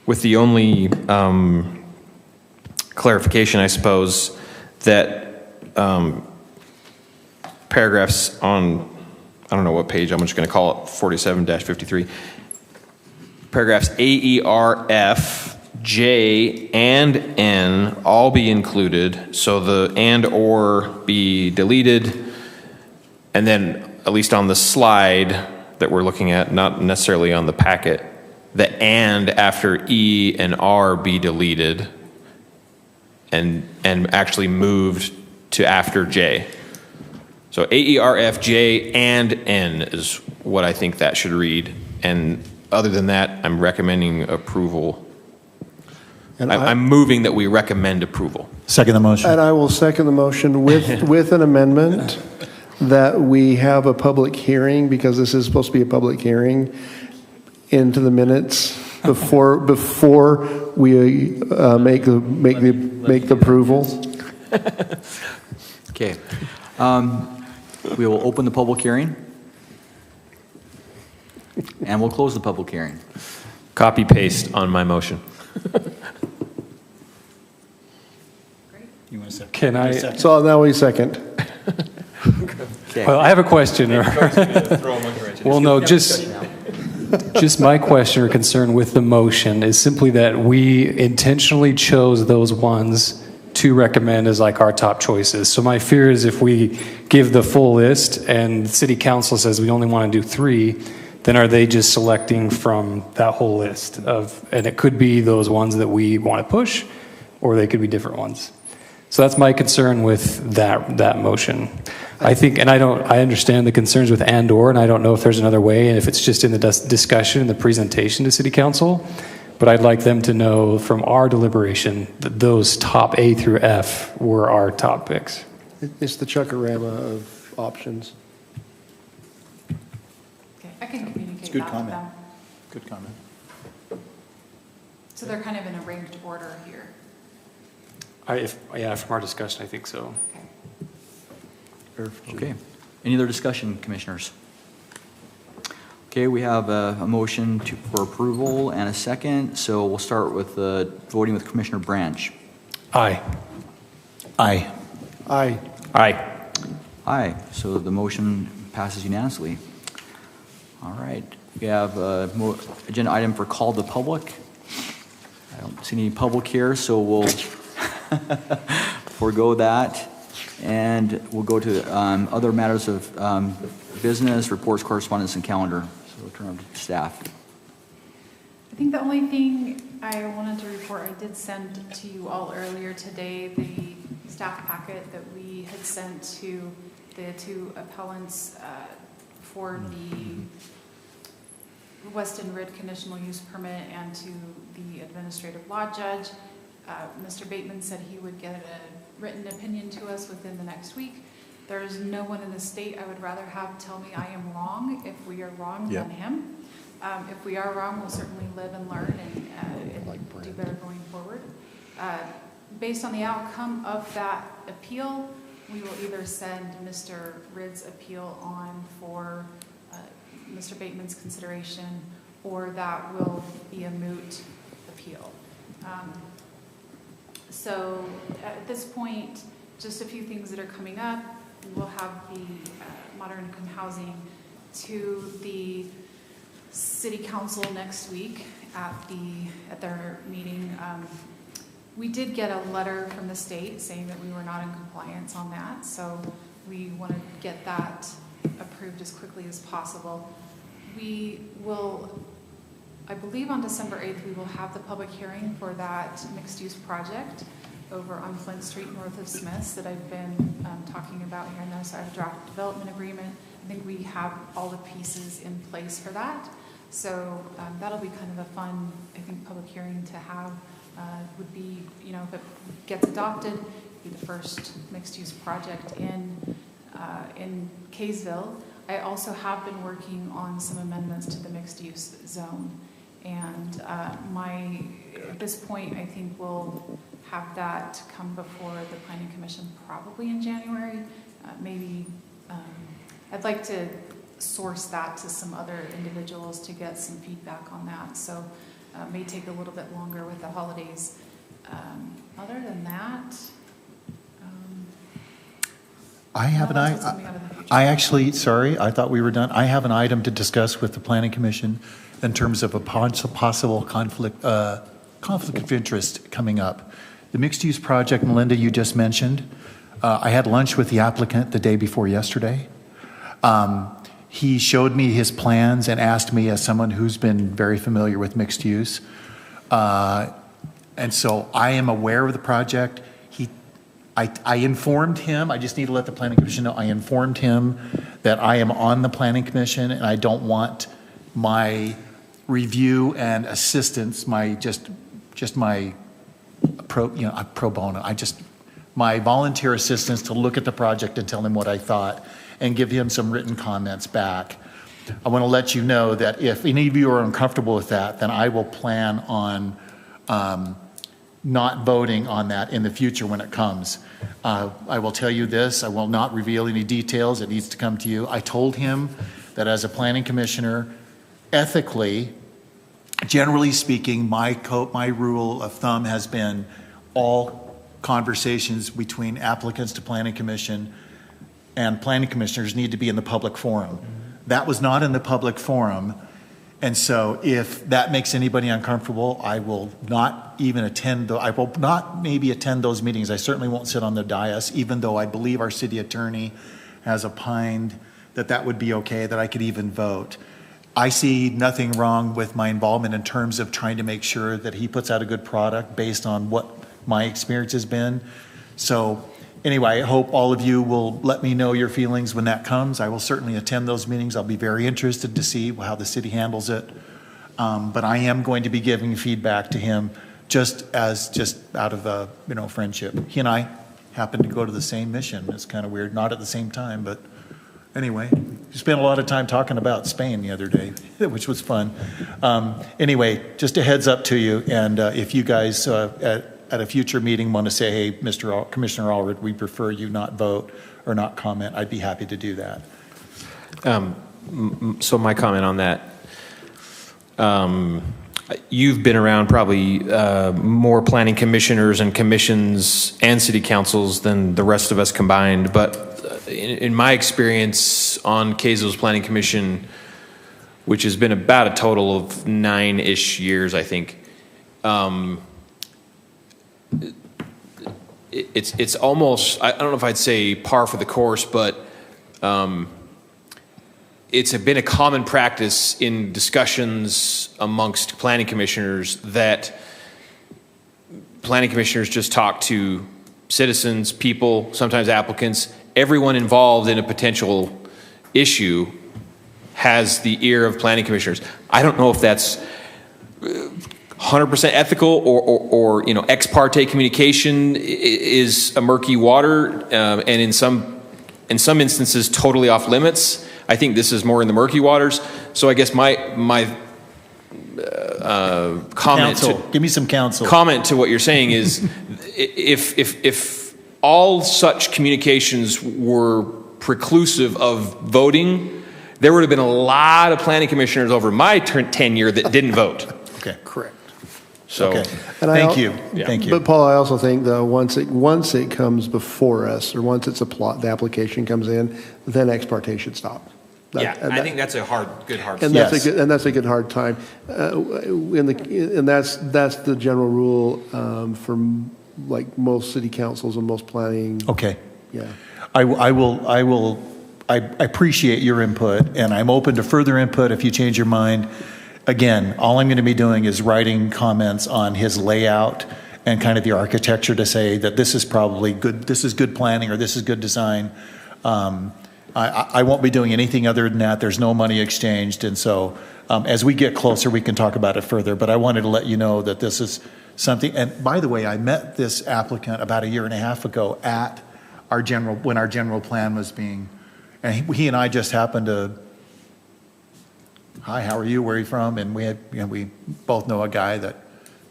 with the only clarification, I suppose, that paragraphs on, I don't know what page, I'm just going to call it 47-53, paragraphs A, E, R, F, J, and N all be included, so the and or be deleted, and then at least on the slide that we're looking at, not necessarily on the packet, the and after E and R be deleted and actually moved to after J. So A, E, R, F, J, and N is what I think that should read. And other than that, I'm recommending approval. And I'm moving that we recommend approval. Second the motion. And I will second the motion with an amendment that we have a public hearing, because this is supposed to be a public hearing, into the minutes before we make the approval. Okay. We will open the public hearing, and we'll close the public hearing. Copy paste on my motion. You want to second? Can I, So now we second. Okay. well, I have a question. Well, no, just my question or concern with the motion is simply that we intentionally chose those ones to recommend as like our top choices. So my fear is if we give the full list and the city council says we only want to do 3, then are they just selecting from that whole list of, and it could be those ones that we want to push, or they could be different ones. So that's my concern with that motion. I think, and I understand the concerns with and I don't know if there's another way, and if it's just in the discussion and the presentation to City Council, but I'd like them to know from our deliberation that those top A through F were our top picks. It's the chuckarama of options. Okay, I can communicate It's a good that with comment. them. Good comment. So they're kind of in a ranked order here. Yeah, from our discussion, I think so. Okay. Okay. Any other discussion, commissioners? Okay, we have a motion for approval and a second, so we'll start with voting with Commissioner Branch. Aye. Aye. Aye. Aye. Aye, so the motion passes unanimously. All right, we have a agenda item for call the public. I don't see any public here, so we'll forego that. And we'll go to other matters of business, reports, correspondence, and calendar. So we'll turn over to staff. I think the only thing I wanted to report, I did send to you all earlier today, the staff packet that we had sent to the two appellants for the Weston Rid conditional use permit and to the administrative law judge. Mr. Bateman said he would get a written opinion to us within the next week. There's no one in the state I would rather have tell me I am wrong if we are wrong than him. If we are wrong, we'll certainly live and learn and do better going forward. Based on the outcome of that appeal, we will either send Mr. Rid's appeal on for Mr. Bateman's consideration, or that will be a moot appeal. So at this point, just a few things that are coming up. We'll have the moderate income housing to the City Council next week at their meeting. We did get a letter from the state saying that we were not in compliance on that, so we want to get that approved as quickly as possible. We will, I believe on December 8th, we will have the public hearing for that mixed-use project over on Flint Street north of Smith's that I've been talking about here and there. So I have a draft development agreement. I think we have all the pieces in place for that. So that'll be kind of a fun, I think, public hearing to have. Would be, you know, if it gets adopted, be the first mixed-use project in Kaysville. I also have been working on some amendments to the mixed-use zone. And at this point, I think we'll have that come before the Planning Commission probably in January. Maybe I'd like to source that to some other individuals to get some feedback on that. So may take a little bit longer with the holidays. Other than that, I have an that's what's coming out of the future. I actually, sorry, I thought we were done. I have an item to discuss with the Planning Commission in terms of a possible conflict of interest coming up. The mixed-use project, Melinda, you just mentioned. I had lunch with the applicant the day before yesterday. He showed me his plans and asked me, as someone who's been very familiar with mixed use, and so I am aware of the project. I informed him, I just need to let the Planning Commission know, I informed him that I am on the Planning Commission and I don't want my review and assistance, my pro bono, my volunteer assistance to look at the project and tell him what I thought and give him some written comments back. I want to let you know that if any of you are uncomfortable with that, then I will plan on not voting on that in the future when it comes. I will tell you this, I will not reveal any details, it needs to come to you. I told him that as a planning commissioner, ethically, generally speaking, my rule of thumb has been all conversations between applicants to planning commission and planning commissioners need to be in the public forum. That was not in the public forum. And so if that makes anybody uncomfortable, I will not even attend, I will not maybe attend those meetings. I certainly won't sit on the dais, even though I believe our city attorney has opined that that would be okay, that I could even vote. I see nothing wrong with my involvement in terms of trying to make sure that he puts out a good product based on what my experience has been. So anyway, I hope all of you will let me know your feelings when that comes. I will certainly attend those meetings. I'll be very interested to see how the city handles it. But I am going to be giving feedback to him just out of friendship. He and I happen to go to the same mission. It's kind of weird, not at the same time, but anyway, we spent a lot of time talking about Spain the other day, which was fun. Anyway, just a heads up to you, and if you guys at a future meeting want to say, hey, Commissioner Allred, we prefer you not vote or not comment, I'd be happy to do that. So my comment on that, you've been around probably more planning commissioners and commissions and city councils than the rest of us combined, but in my experience on Kaysville's Planning Commission, which has been about a total of 9-ish years, I think, it's almost, I don't know if I'd say par for the course, but it's been a common practice in discussions amongst planning commissioners that planning commissioners just talk to citizens, people, sometimes applicants. Everyone involved in a potential issue has the ear of planning commissioners. I don't know if that's 100% ethical or ex parte communication is a murky water, and in some instances totally off limits. I think this is more in the murky waters. So I guess my comment give me some counsel. Comment to what you're saying is if all such communications were preclusive of voting, there would have been a lot of planning commissioners over my tenure that didn't vote. Okay, correct. So, okay. And Thank you. But Paul, I also think though once it comes before us, or once the application comes in, then ex parte should stop. I think that's a good hard. And Yes. that's a good hard time. And that's the general rule for like most city councils and most planning. Okay. Yeah. I appreciate your input, and I'm open to further input if you change your mind. Again, all I'm going to be doing is writing comments on his layout and kind of the architecture to say that this is probably good, this is good planning, or this is good design. I won't be doing anything other than that. There's no money exchanged, and so as we get closer, we can talk about it further. But I wanted to let you know that this is something. And by the way, I met this applicant about 1.5 years ago at when our general plan was being, and he and I just happened to, hi, how are you? Where are you from? And we both know a guy that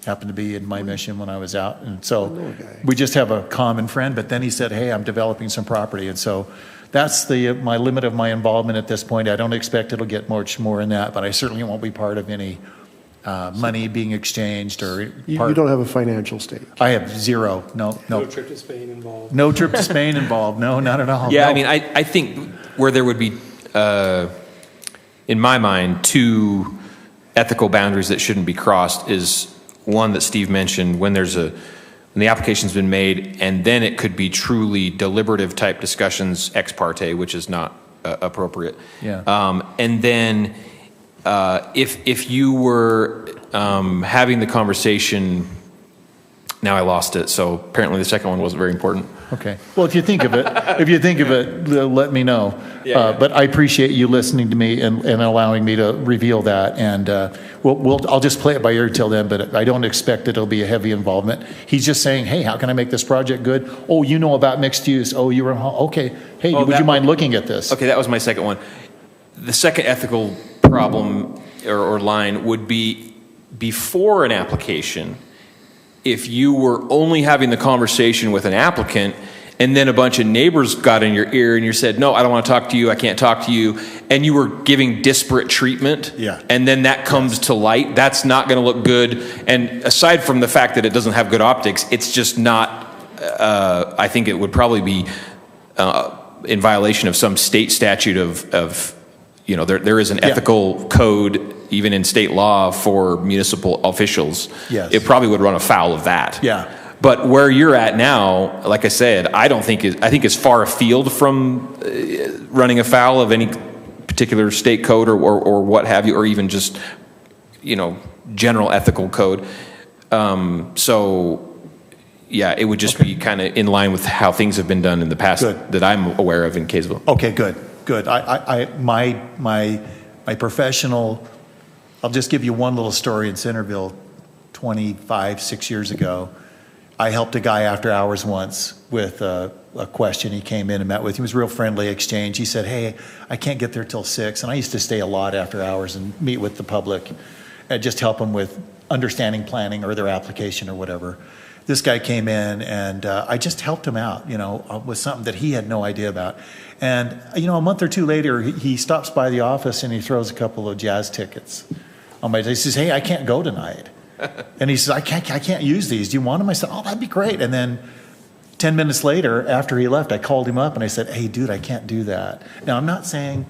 happened to be in my mission when I was out, and so we just have a common friend. But then he said, hey, I'm developing some property, and so that's my limit of my involvement at this point. I don't expect it'll get much more in that, but I certainly won't be part of any money being exchanged or. You don't have a financial stake. I have zero. No. No trip to Spain involved. No trip to Spain involved. No, not at all. Yeah, No. I mean, I think where there would be, in my mind, two ethical boundaries that shouldn't be crossed is one that Steve mentioned, when the application's been made, and then it could be truly deliberative type discussions ex parte, which is not appropriate. Yeah. And then if you were having the conversation, now I lost it, so apparently the second one wasn't very important. Okay. Well, if you think of it, let me know. Yeah. But I appreciate you listening to me and allowing me to reveal that. And I'll just play it by ear till then, but I don't expect it'll be a heavy involvement. He's just saying, hey, how can I make this project good? Oh, you know about mixed use. Oh, you were, okay. Hey, would you mind looking at this? Okay, that was my second one. The second ethical problem or line would be before an application. If you were only having the conversation with an applicant and then a bunch of neighbors got in your ear and you said, no, I don't want to talk to you, I can't talk to you, and you were giving disparate treatment, and then that comes to light, that's not going to look good. And aside from the fact that it doesn't have good optics, it's just not, I think it would probably be in violation of some state statute of there is an ethical code even in state law for municipal officials. Yes. It probably would run afoul of that. Yeah. But where you're at now, like I said, I think it's far afield from running afoul of any particular state code or what have you, or even just, general ethical code. So, yeah, it would just be kind of in line with how things have been done in the past Good. that I'm aware of in Kaysville. Okay, good. My professional, I'll just give you one little story in Centerville. 6 years ago, I helped a guy after hours once with a question. He came in and met with him. It was a real friendly exchange. He said, hey, I can't get there till 6. And I used to stay a lot after hours and meet with the public and just help them with understanding planning or their application or whatever. This guy came in and I just helped him out, with something that he had no idea about. And, a month or two later, he stops by the office and he throws a couple of jazz tickets on my desk. He says, hey, I can't go tonight. And he says, I can't use these. Do you want them? I said, oh, that'd be great. And then 10 minutes later, after he left, I called him up and I said, hey, dude, I can't do that. Now, I'm not saying,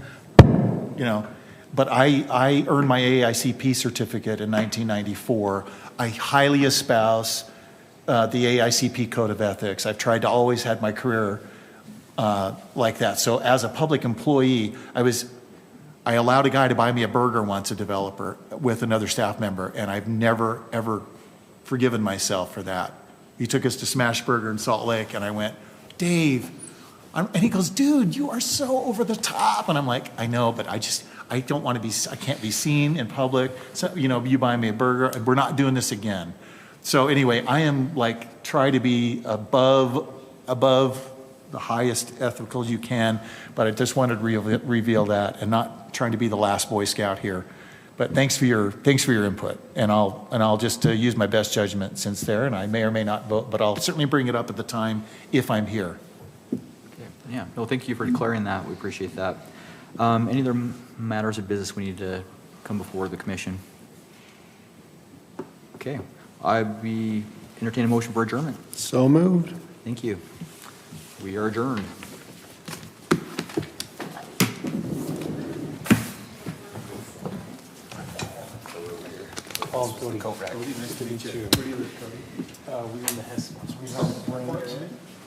but I earned my AICP certificate in 1994. I highly espouse the AICP Code of Ethics. I've tried to always have my career like that. So as a public employee, I allowed a guy to buy me a burger once, a developer, with another staff member, and I've never, ever forgiven myself for that. He took us to Smash Burger in Salt Lake, and I went, Dave, and he goes, dude, you are so over the top. And I'm like, I know, but I don't want to be, I can't be seen in public. So, you buy me a burger, we're not doing this again. So anyway, I am try to be above the highest ethical you can, but I just wanted to reveal that and not trying to be the last Boy Scout here. But thanks for your input, and I'll just use my best judgment since there, and I may or may not vote, but I'll certainly bring it up at the time if I'm here. Okay. Yeah, no, thank you for declaring that. We appreciate that. Any other matters of business we need to come before the commission? Okay, I'd be entertain a motion for adjournment. So moved. Thank you. We are adjourned. Cody. Nice to meet you. Where do you live, Cody? We were in the Hess. We have a branch.